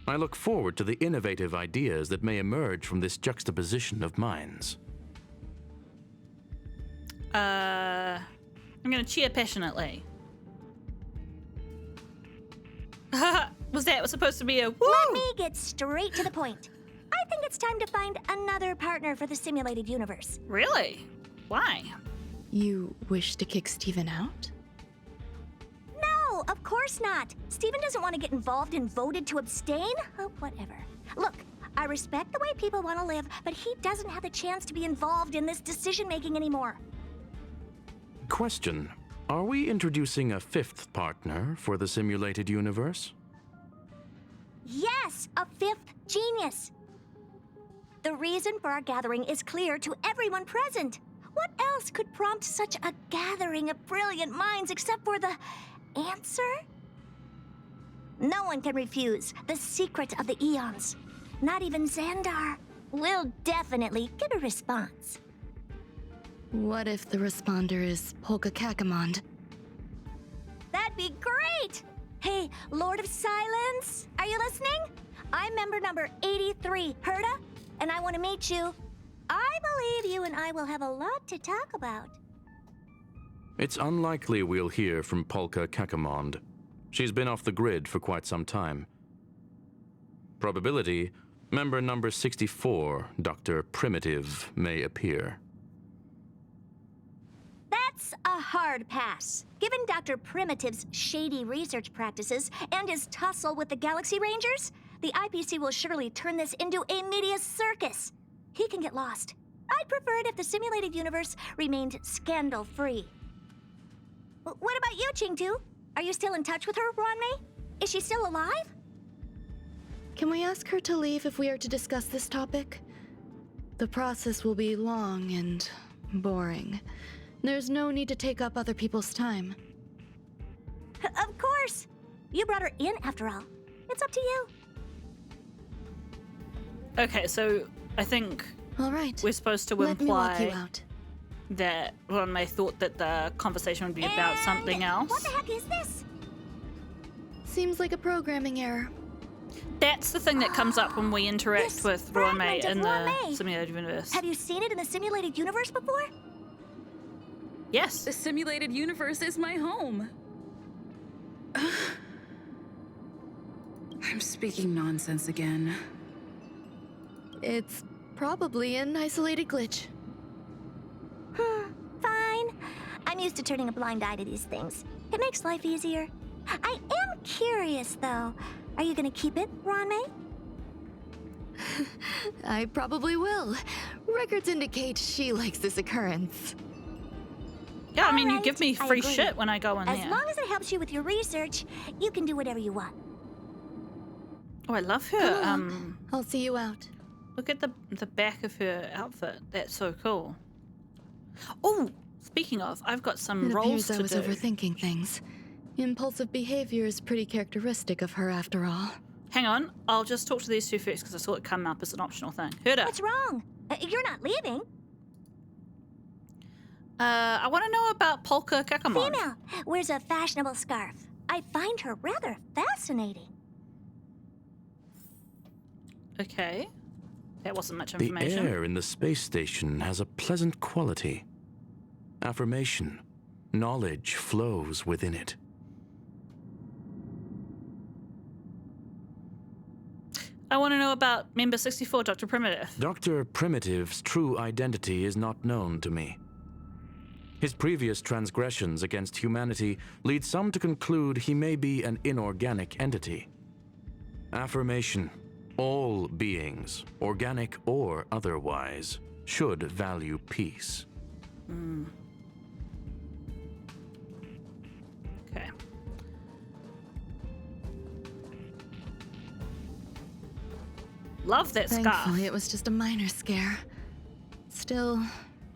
O: I look forward to the innovative ideas that may emerge from this juxtaposition of minds.
A: I'm gonna cheer passionately. Was that supposed to be a woo?
N: Let me get straight to the point. I think it's time to find another partner for the simulated universe.
A: Really? Why?
E: You wish to kick Steven out?
N: No, of course not. Steven doesn't want to get involved and voted to abstain. Oh, whatever. Look, I respect the way people want to live, but he doesn't have the chance to be involved in this decision-making anymore.
O: Question. Are we introducing a 5th partner for the simulated universe?
N: Yes, a 5th genius. The reason for our gathering is clear to everyone present. What else could prompt such a gathering of brilliant minds except for the answer? No one can refuse the secret of the eons. Not even Xandar. We'll definitely get a response.
E: What if the responder is Polka Kakamond?
N: That'd be great! Hey, Lord of Silence, are you listening? I'm member number 83, Herta, and I want to meet you. I believe you and I will have a lot to talk about.
O: It's unlikely we'll hear from Polka Kakamond. She's been off the grid for quite some time. Probability, member number 64, Dr. Primitive, may appear.
N: That's a hard pass. Given Dr. Primitive's shady research practices and his tussle with the Galaxy Rangers, the IPC will surely turn this into a media circus. He can get lost. I'd prefer it if the simulated universe remained scandal-free. What about you, Ching-Tu? Are you still in touch with her, Ruan Mei? Is she still alive?
E: Can we ask her to leave if we are to discuss this topic? The process will be long and boring. There's no need to take up other people's time.
N: Of course! You brought her in after all. It's up to you.
A: Okay, so I think
E: all right.
A: We're supposed to
E: Let me walk you
A: imply
E: out.
A: that Ruan Mei thought that the conversation would be about something else.
N: What the heck is this?
E: Seems like a programming error.
A: That's the thing that comes up when we interact with Ruan Mei
N: fragment of
A: in
N: Ruan
A: the
N: Mei.
A: simulated universe.
N: Have you seen it in the simulated universe before?
A: Yes.
B: The simulated universe is my home. I'm speaking nonsense again.
E: It's probably an isolated glitch.
N: Fine. I'm used to turning a blind eye to these things. It makes life easier. I am curious, though. Are you gonna keep it, Ruan Mei?
E: I probably will. Records indicate she likes this occurrence.
A: Yeah, I mean, you
N: Alright,
A: give me
N: I
A: free
N: agree.
A: shit when I go in
N: As
A: there.
N: long as it helps you with your research, you can do whatever you want.
A: Oh, I love
E: Come
A: her.
E: along. I'll see you out.
A: Look at the back of her outfit. That's so cool. Oh, speaking of, I've got some
E: It
A: roles
E: appears I
A: to
E: was
A: do.
E: overthinking things. Impulsive behavior is pretty characteristic of her, after all.
A: Hang on, I'll just talk to these two first because I saw it come up as an optional thing. Herta.
N: What's wrong? You're not leaving.
A: I want to know about Polka Kakamond.
N: Female wears a fashionable scarf. I find her rather fascinating.
A: Okay. That wasn't much
O: The
A: information.
O: air in the space station has a pleasant quality. Affirmation. Knowledge flows within it.
A: I want to know about member 64, Dr. Primitive.
O: Dr. Primitive's true identity is not known to me. His previous transgressions against humanity lead some to conclude he may be an inorganic entity. Affirmation. All beings, organic or otherwise, should value peace.
A: Okay. Love that scarf.
E: Thankfully, it was just a minor scare. Still,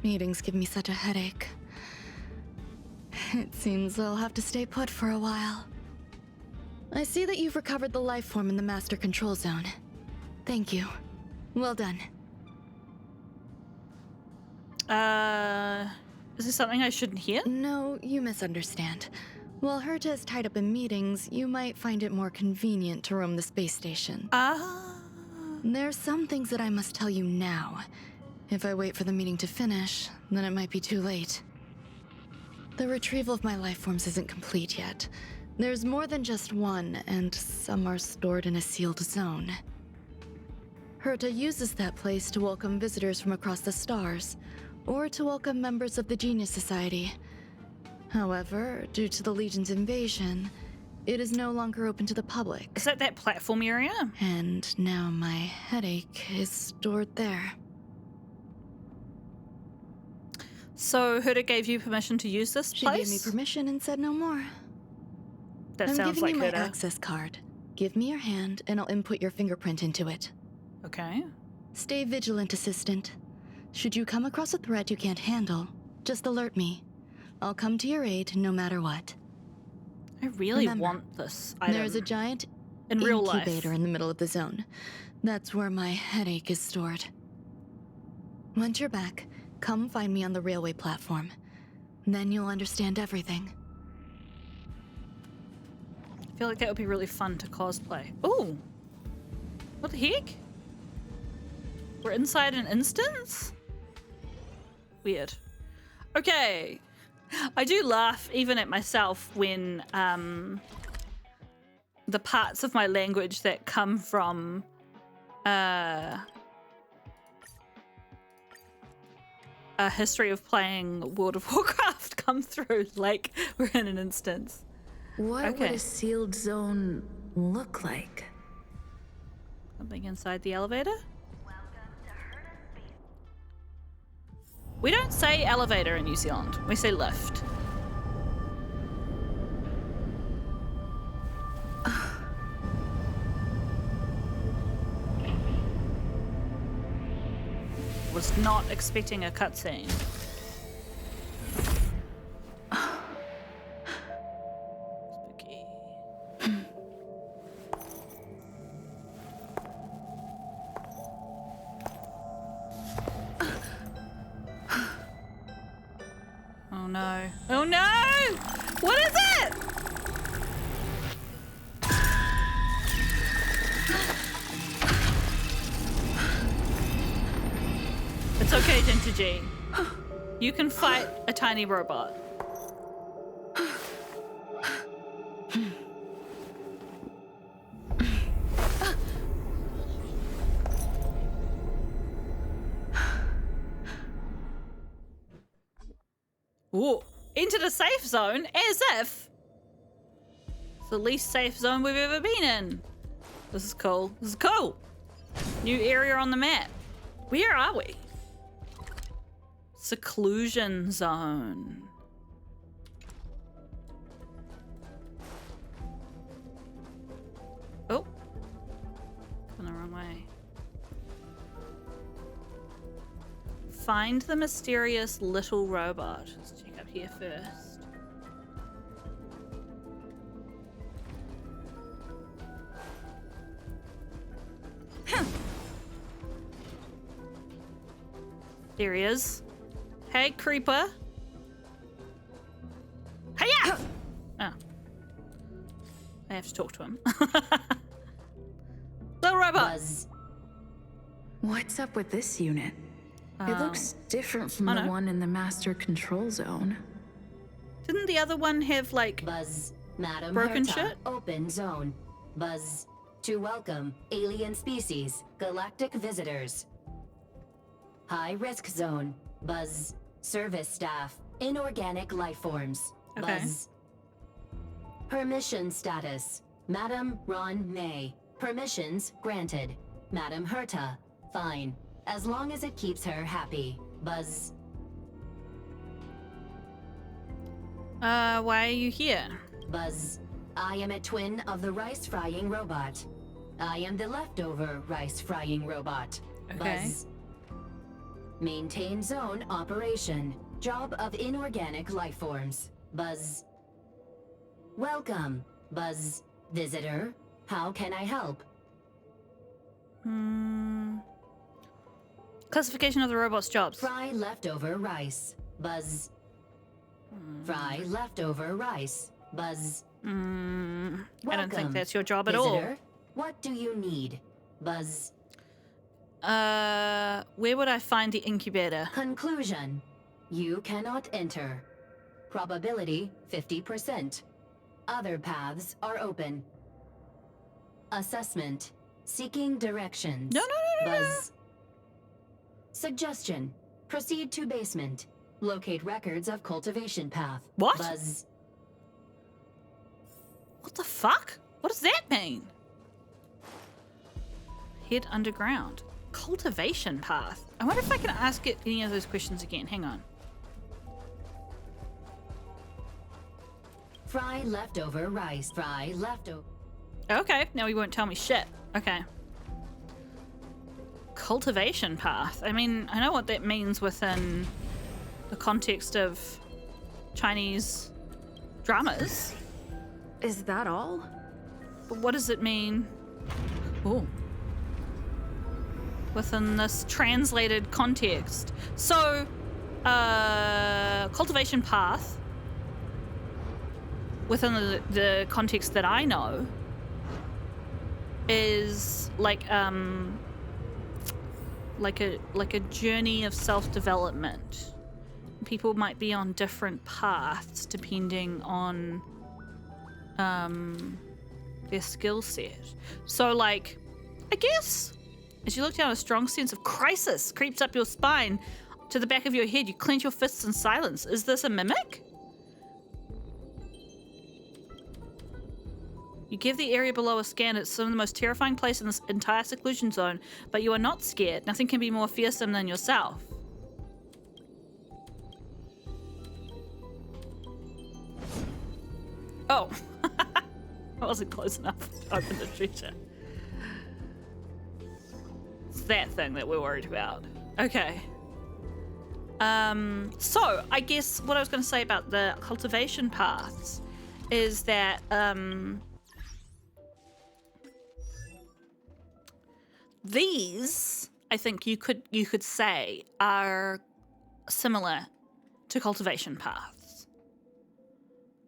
E: meetings give me such a headache. It seems I'll have to stay put for a while. I see that you've recovered the life form in the master control zone. Thank you. Well done.
A: Is this something I shouldn't hear?
E: No, you misunderstand. While Herta is tied up in meetings, you might find it more convenient to roam the space station. There's some things that I must tell you now. If I wait for the meeting to finish, then it might be too late. The retrieval of my life forms isn't complete yet. There's more than just one, and some are stored in a sealed zone. Herta uses that place to welcome visitors from across the stars, or to welcome members of the Genius Society. However, due to the Legion's invasion, it is no longer open to the public.
A: Is that platform area?
E: And now my headache is stored there.
A: So Herta gave you permission to use this
E: She
A: place?
E: gave me permission and said no more.
A: That
E: I'm
A: sounds
E: giving
A: like
E: you my
A: Herta.
E: access card. Give me your hand, and I'll input your fingerprint into it.
A: Okay.
E: Stay vigilant, Assistant. Should you come across a threat you can't handle, just alert me. I'll come to your aid no matter what.
A: I really
E: Remember,
A: want this item.
E: There's a giant
A: in real life.
E: incubator in the middle of the zone. That's where my headache is stored. Once you're back, Come find me on the railway platform. Then you'll understand everything.
A: I feel like that would be really fun to cosplay. Ooh! What the heck? We're inside an instance? Weird. Okay. I do laugh even at myself when the parts of my language that come from a history of playing World of Warcraft come through like we're in an instance.
B: What would a sealed zone look like?
A: Something inside the elevator? We don't say elevator in New Zealand. We say lift. Was not expecting a cutscene. Spooky. Oh no. Oh no! What is it? It's okay, Ginger G. You can fight a tiny robot. Ooh, into the safe zone as if it's the least safe zone we've ever been in. This is cool. This is cool. New area on the map. Where are we? Seclusion zone. Oh. Going the wrong way. Find the mysterious little robot. Let's check up here first. There he is. Hey, creeper. Hiya! Oh. I have to talk to him. Little robot.
B: Buzz. What's up with this unit? It looks different from the one in the master control zone.
A: Didn't the other one have like
P: Buzz, Madam
A: broken
P: Herta,
A: shit?
P: Open zone. Buzz, to welcome alien species, galactic visitors. High risk zone. Buzz, service staff, inorganic life forms.
A: Okay.
P: Buzz. Permission status. Madam Ruan Mei. Permissions granted. Madam Herta. Fine. As long as it keeps her happy. Buzz.
A: Why are you here?
P: Buzz. I am a twin of the rice frying robot. I am the leftover rice frying robot.
A: Okay.
P: Buzz. Maintain zone operation. Job of inorganic life forms. Buzz. Welcome, Buzz. Visitor. How can I help?
A: Classification of the robot's jobs.
P: Fry leftover rice. Buzz. Fry leftover rice. Buzz.
A: I don't think
P: Welcome,
A: that's your job at
P: visitor.
A: all.
P: What do you need? Buzz.
A: Where would I find the incubator?
P: Conclusion. You cannot enter. Probability 50%. Other paths are open. Assessment. Seeking directions.
A: No.
P: Buzz. Suggestion. Proceed to basement. Locate records of cultivation path.
A: What?
P: Buzz.
A: What the fuck? What does that mean? Head underground. Cultivation path. I wonder if I can ask it any of those questions again. Hang on.
P: Fry leftover rice. Fry leftover.
A: Okay, now he won't tell me shit. Okay. Cultivation path. I mean, I know what that means within the context of Chinese dramas.
B: Is that all?
A: But what does it mean? Ooh. Within this translated context. So, cultivation path within the context that I know is like a journey of self-development. People might be on different paths depending on their skill set. So like, I guess as you look down, a strong sense of crisis creeps up your spine to the back of your head. You clench your fists in silence. Is this a mimic? You give the area below a scan. It's some of the most terrifying place in this entire seclusion zone, but you are not scared. Nothing can be more fearsome than yourself. Oh, I wasn't close enough to open the treasure. It's that thing that we're worried about. Okay. So I guess what I was going to say about the cultivation paths is that these, I think you could say, are similar to cultivation paths.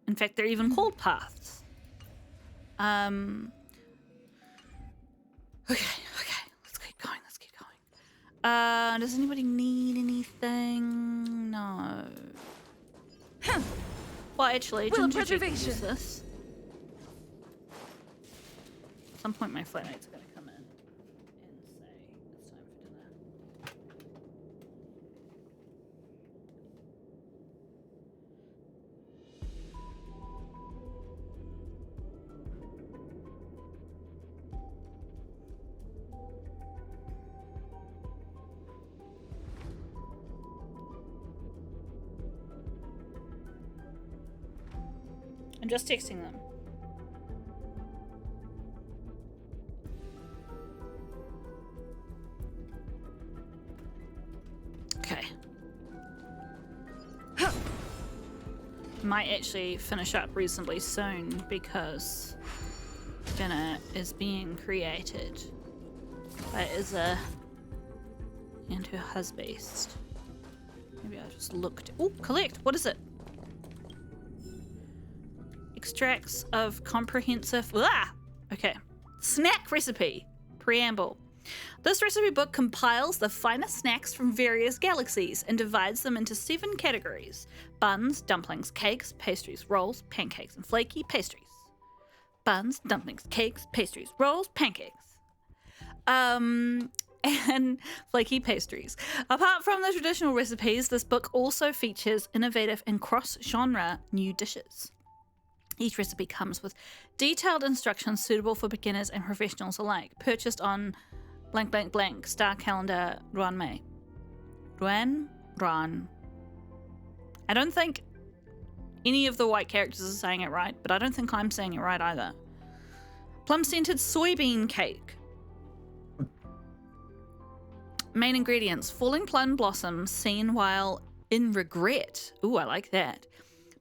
A: In fact, they're even called paths. Okay, let's keep going. Does anybody need anything? No. Well, actually,
H: Will of
A: Ginger Jet can
H: preservation.
A: use this. At some point, my flatmates are going to come in and say it's time for dinner. I'm just texting them. Okay. Might actually finish up reasonably soon because dinner is being created by Izza and her husband. Maybe I'll just look. Oh, collect. What is it? Extracts of comprehensive. Okay. Snack recipe. Preamble. This recipe book compiles the finest snacks from various galaxies and divides them into 7 categories: buns, dumplings, cakes, pastries, rolls, pancakes, and flaky pastries. Buns, dumplings, cakes, pastries, rolls, pancakes. And flaky pastries. Apart from the traditional recipes, this book also features innovative and cross-genre new dishes. Each recipe comes with detailed instructions suitable for beginners and professionals alike. Purchased on blank blank blank star calendar Ruan Mei. Ruan. I don't think any of the white characters are saying it right, but I don't think I'm saying it right either. Plum-scented soybean cake. Main ingredients: falling plum blossoms seen while in regret. Ooh, I like that.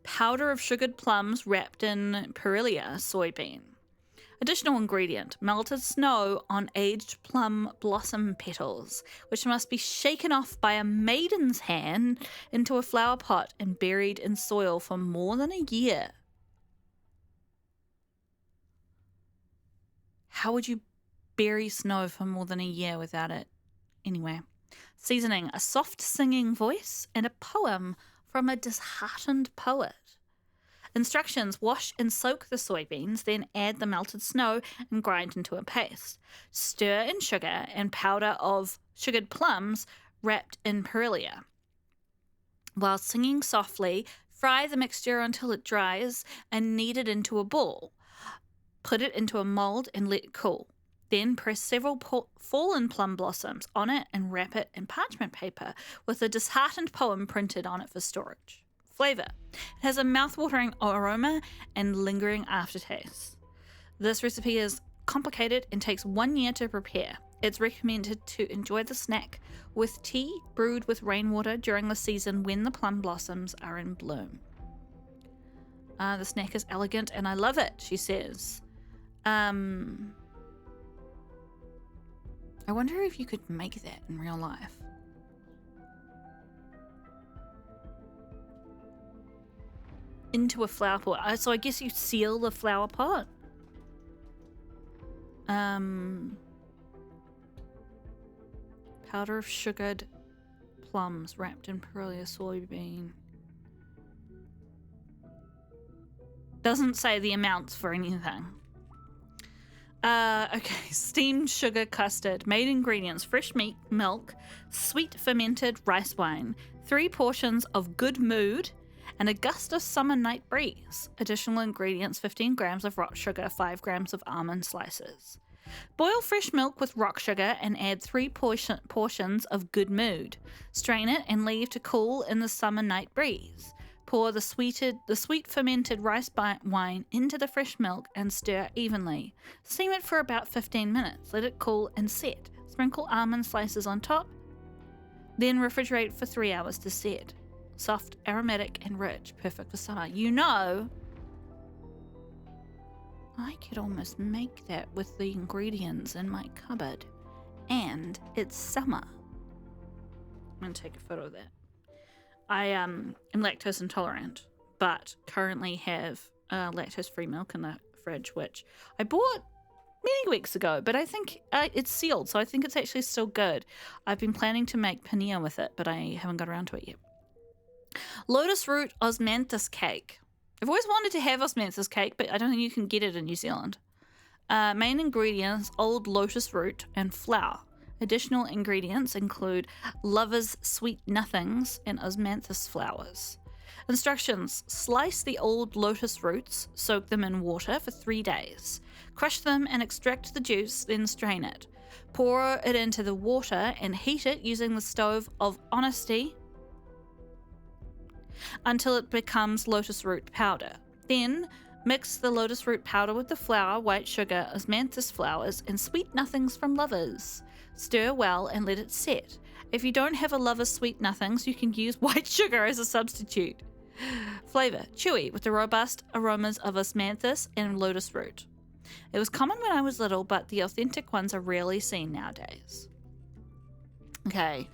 A: Powder of sugared plums wrapped in perilla soybean. Additional ingredient: melted snow on aged plum blossom petals, which must be shaken off by a maiden's hand into a flower pot and buried in soil for more than a year. How would you bury snow for more than a year without it? Anyway. Seasoning: a soft singing voice and a poem from a disheartened poet. Instructions: wash and soak the soybeans, then add the melted snow and grind into a paste. Stir in sugar and powder of sugared plums wrapped in perilla. While singing softly, fry the mixture until it dries and knead it into a ball. Put it into a mold and let it cool. Then press several fallen plum blossoms on it and wrap it in parchment paper with a disheartened poem printed on it for storage. Flavor: it has a mouth-watering aroma and lingering aftertaste. This recipe is complicated and takes 1 year to prepare. It's recommended to enjoy the snack with tea brewed with rainwater during the season when the plum blossoms are in bloom. The snack is elegant and I love it, she says. I wonder if you could make that in real life. into a flower pot. So I guess you seal the flower pot. Powder of sugared plums wrapped in Perulia soybean. Doesn't say the amounts for anything. Okay, steamed sugar custard. Main ingredients: fresh milk, sweet fermented rice wine, 3 portions of good mood, and a gust of summer night breeze. Additional ingredients: 15 grams of rock sugar, 5 grams of almond slices. Boil fresh milk with rock sugar and add 3 portions of good mood. Strain it and leave to cool in the summer night breeze. Pour the sweet fermented rice wine into the fresh milk and stir evenly. Steam it for about 15 minutes. Let it cool and set. Sprinkle almond slices on top. Then refrigerate for 3 hours to set. Soft, aromatic, and rich. Perfect for summer. You know, I could almost make that with the ingredients in my cupboard. And it's summer. I'm going to take a photo of that. I am lactose intolerant, but currently have lactose-free milk in the fridge, which I bought many weeks ago, but I think it's sealed, so I think it's actually still good. I've been planning to make paneer with it, but I haven't got around to it yet. Lotus root osmanthus cake. I've always wanted to have osmanthus cake, but I don't think you can get it in New Zealand. Main ingredients: old lotus root and flour. Additional ingredients include lover's sweet nothings and osmanthus flowers. Instructions: slice the old lotus roots, soak them in water for 3 days. Crush them and extract the juice, then strain it. Pour it into the water and heat it using the stove of honesty until it becomes lotus root powder. Then mix the lotus root powder with the flour, white sugar, osmanthus flowers, and sweet nothings from lovers. Stir well and let it set. If you don't have a lover's sweet nothings, you can use white sugar as a substitute. Flavor: chewy with the robust aromas of osmanthus and lotus root. It was common when I was little, but the authentic ones are rarely seen nowadays. Okay,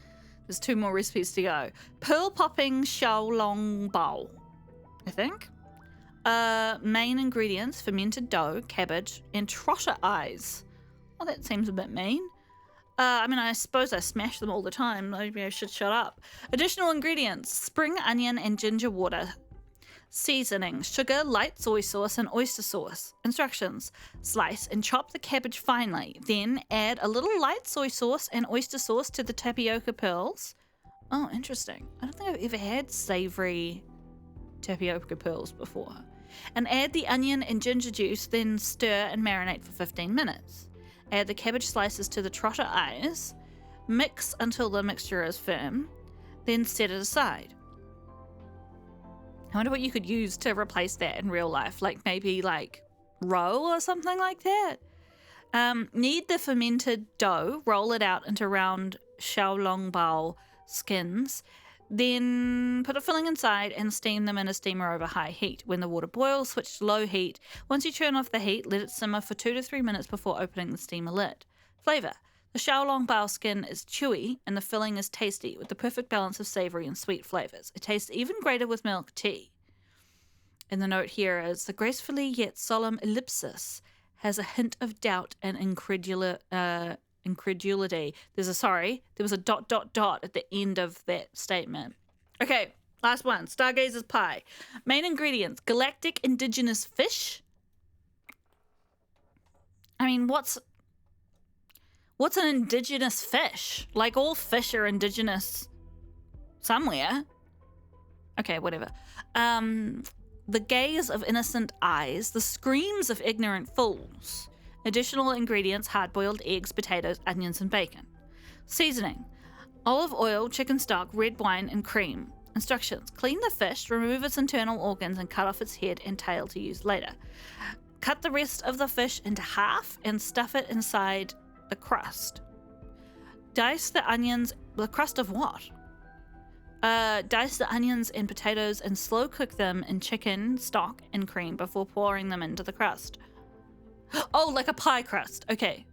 A: there's 2 more recipes to go. Pearl popping xiaolong bao, I think. Main ingredients: fermented dough, cabbage, and trotter eyes. Oh, that seems a bit mean. I mean, I suppose I smash them all the time. Maybe I should shut up. Additional ingredients: spring onion and ginger water. Seasoning: sugar, light soy sauce, and oyster sauce. Instructions: slice and chop the cabbage finely. Then add a little light soy sauce and oyster sauce to the tapioca pearls. Oh, interesting. I don't think I've ever had savory tapioca pearls before. And add the onion and ginger juice, then stir and marinate for 15 minutes. Add the cabbage slices to the trotter eyes. Mix until the mixture is firm. Then set it aside. I wonder what you could use to replace that in real life. Like maybe like roll or something like that. Knead the fermented dough. Roll it out into round xiaolongbao skins. Then put a filling inside and steam them in a steamer over high heat. When the water boils, switch to low heat. Once you turn off the heat, let it simmer for 2 to 3 minutes before opening the steamer lid. Flavor: the xiaolongbao skin is chewy and the filling is tasty with the perfect balance of savory and sweet flavors. It tastes even greater with milk tea. And the note here is: the gracefully yet solemn ellipsis has a hint of doubt and incredulity. There was a ... at the end of that statement. Okay, last one. Stargazer's pie. Main ingredients: galactic indigenous fish. I mean, what's an indigenous fish? Like, all fish are indigenous somewhere. Okay, whatever. The gaze of innocent eyes, the screams of ignorant fools. Additional ingredients: hard-boiled eggs, potatoes, onions, and bacon. Seasoning: olive oil, chicken stock, red wine, and cream. Instructions: clean the fish, remove its internal organs, and cut off its head and tail to use later. Cut the rest of the fish into half and stuff it inside the crust. Dice the onions... The crust of what? Dice the onions and potatoes and slow cook them in chicken stock and cream before pouring them into the crust. Oh, like a pie crust. Okay.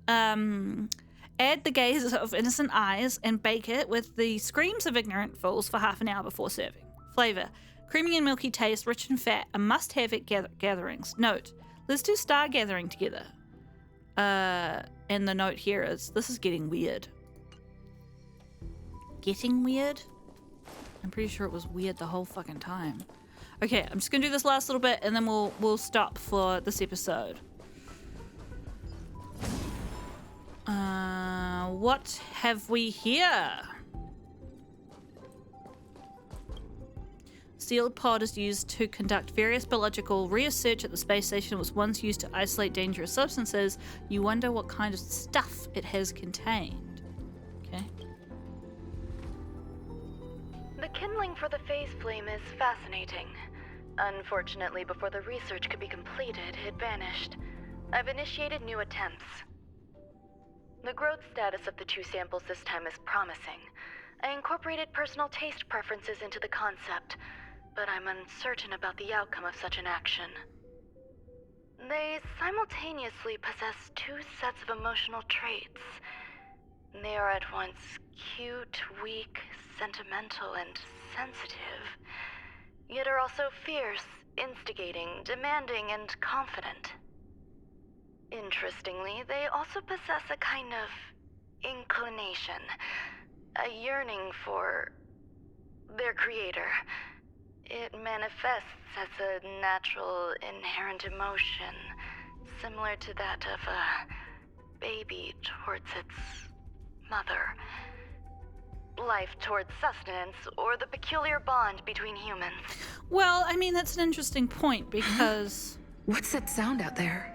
A: Add the gaze of innocent eyes and bake it with the screams of ignorant fools for half an hour before serving. Flavor: Creamy and milky taste, rich and fat, a must-have at gatherings. Note, let's do star gathering together. And the note here is, this is getting weird. Getting weird? I'm pretty sure it was weird the whole fucking time. Okay, I'm just gonna do this last little bit and then we'll stop for this episode. What have we here? Sealed pod is used to conduct various biological research at the space station. It was once used to isolate dangerous substances. You wonder what kind of stuff it has contained. Okay.
Q: The kindling for the phase flame is fascinating. Unfortunately, before the research could be completed, it vanished. I've initiated new attempts. The growth status of the 2 samples this time is promising. I incorporated personal taste preferences into the concept, but I'm uncertain about the outcome of such an action. They simultaneously possess 2 sets of emotional traits. They are at once cute, weak, sentimental, and sensitive, yet are also fierce, instigating, demanding, and confident. Interestingly, they also possess a kind of inclination, a yearning for their creator. It manifests as a natural, inherent emotion, similar to that of a baby towards its mother. Life towards sustenance, or the peculiar bond between humans.
A: Well, I mean, that's an interesting point because...
B: What's that sound out there?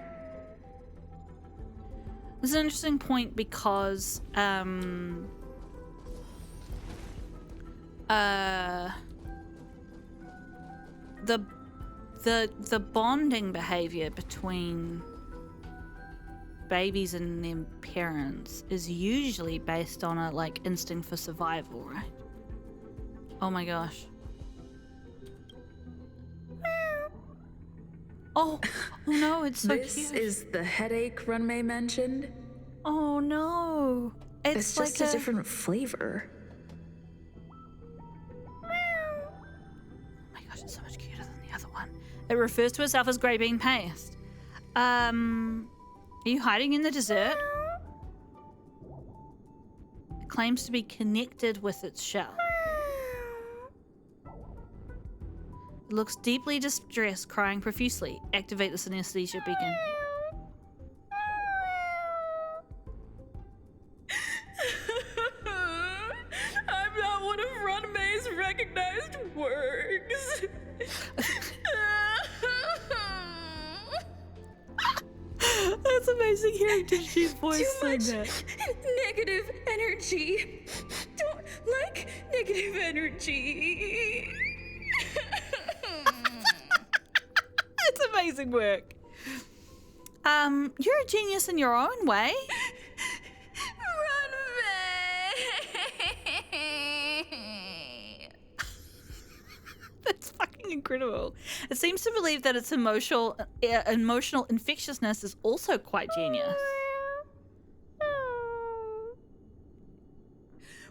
A: It's an interesting point because, the bonding behavior between babies and their parents is usually based on a like instinct for survival, right? Oh my gosh. Oh no, it's so
B: this
A: cute.
B: This is the headache Ruan Mei mentioned?
A: Oh no.
B: It's just like a different flavor.
A: Oh my gosh, it's so much cuter than the other one. It refers to itself as grey bean paste. Are you hiding in the desert? It claims to be connected with its shell. It looks deeply distressed, crying profusely. Activate the synesthesia beacon.
K: I'm not one of Ruan Mei's recognized works.
A: That's amazing hearing Tishi's voice saying that.
K: Negative energy. Don't like negative energy.
A: It's amazing work. You're a genius in your own way.
K: Ruan Mei.
A: That's fucking incredible. It seems to believe that its emotional infectiousness is also quite genius.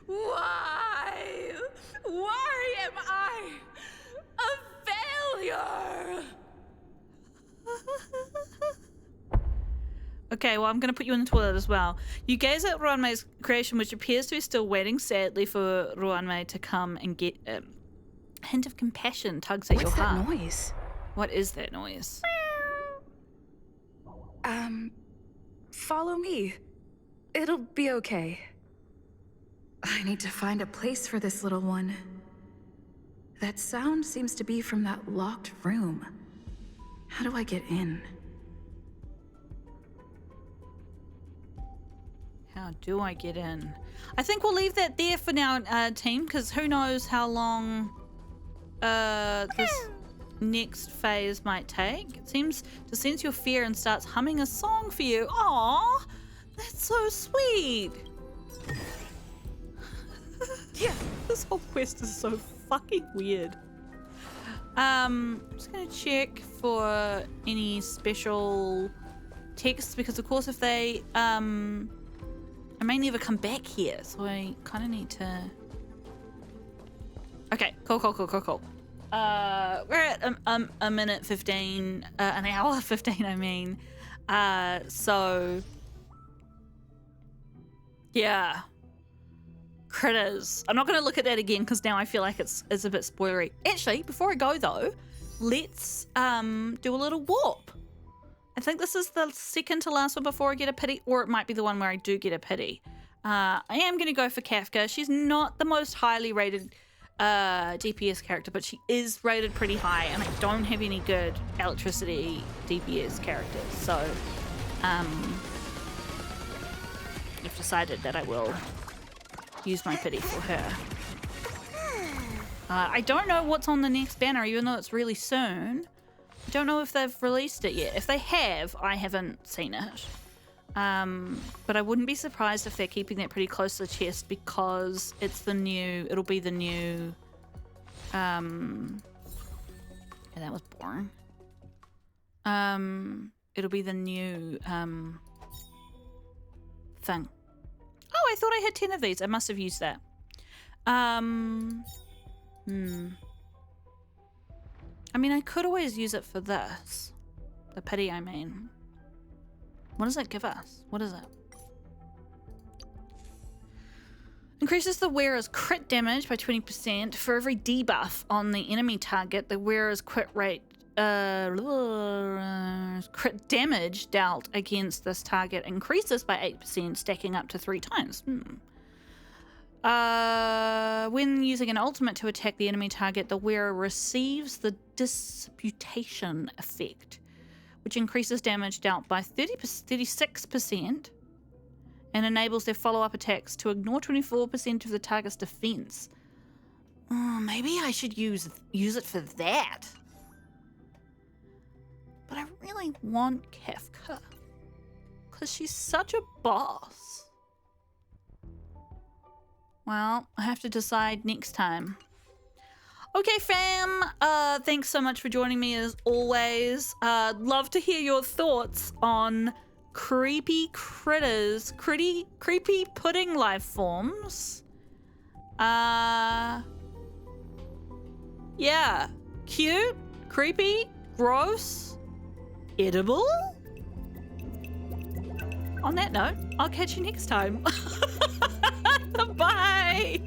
K: Why? Why am I a failure?
A: Okay, well, I'm going to put you in the toilet as well. You gaze at Ruan Mei's creation, which appears to be still waiting sadly for Ruan Mei to come and get a hint of compassion tugs at your heart.
B: What's that noise?
A: What is that noise?
B: Follow me. It'll be okay. I need to find a place for this little one. That sound seems to be from that locked room. How do I get in?
A: How do I get in? I think we'll leave that there for now, team, because who knows how long this next phase might take. It seems to sense your fear and starts humming a song for you. Aww, that's so sweet. Yeah, this whole quest is so fucking weird. I'm just gonna check for any special texts because of course if they I may never come back here, so I kind of need to. Okay, cool. We're at a minute 15, an hour 15, I mean. So, yeah. Critters. I'm not going to look at that again because now I feel like it's a bit spoilery. Actually, before I go though, let's do a little warp. I think this is the second to last one before I get a pity, or it might be the one where I do get a pity. I am going to go for Kafka. She's not the most highly rated DPS character, but she is rated pretty high, and I don't have any good electricity DPS characters, so I've decided that I will use my pity for her. I don't know what's on the next banner, even though it's really soon. I don't know if they've released it yet. If they have, I haven't seen it. But I wouldn't be surprised if they're keeping that pretty close to the chest because it's the new, it'll be the new, yeah, that was boring. It'll be the new, thing. Oh, I thought I had 10 of these. I must have used that. I mean, I could always use it for this. The pity, I mean. What does that give us? What is it? Increases the wearer's crit damage by 20%. For every debuff on the enemy target, the wearer's crit rate, crit damage dealt against this target increases by 8%, stacking up to 3 times. When using an ultimate to attack the enemy target, the wearer receives the disputation effect, which increases damage dealt by 36% and enables their follow-up attacks to ignore 24% of the target's defense. Oh, maybe I should use it for that. But I really want Kafka, because she's such a boss. Well, I have to decide next time. Okay, fam. Thanks so much for joining me as always. Love to hear your thoughts on creepy critters, creepy pudding life forms. Yeah, cute, creepy, gross, edible. On that note, I'll catch you next time. Bye.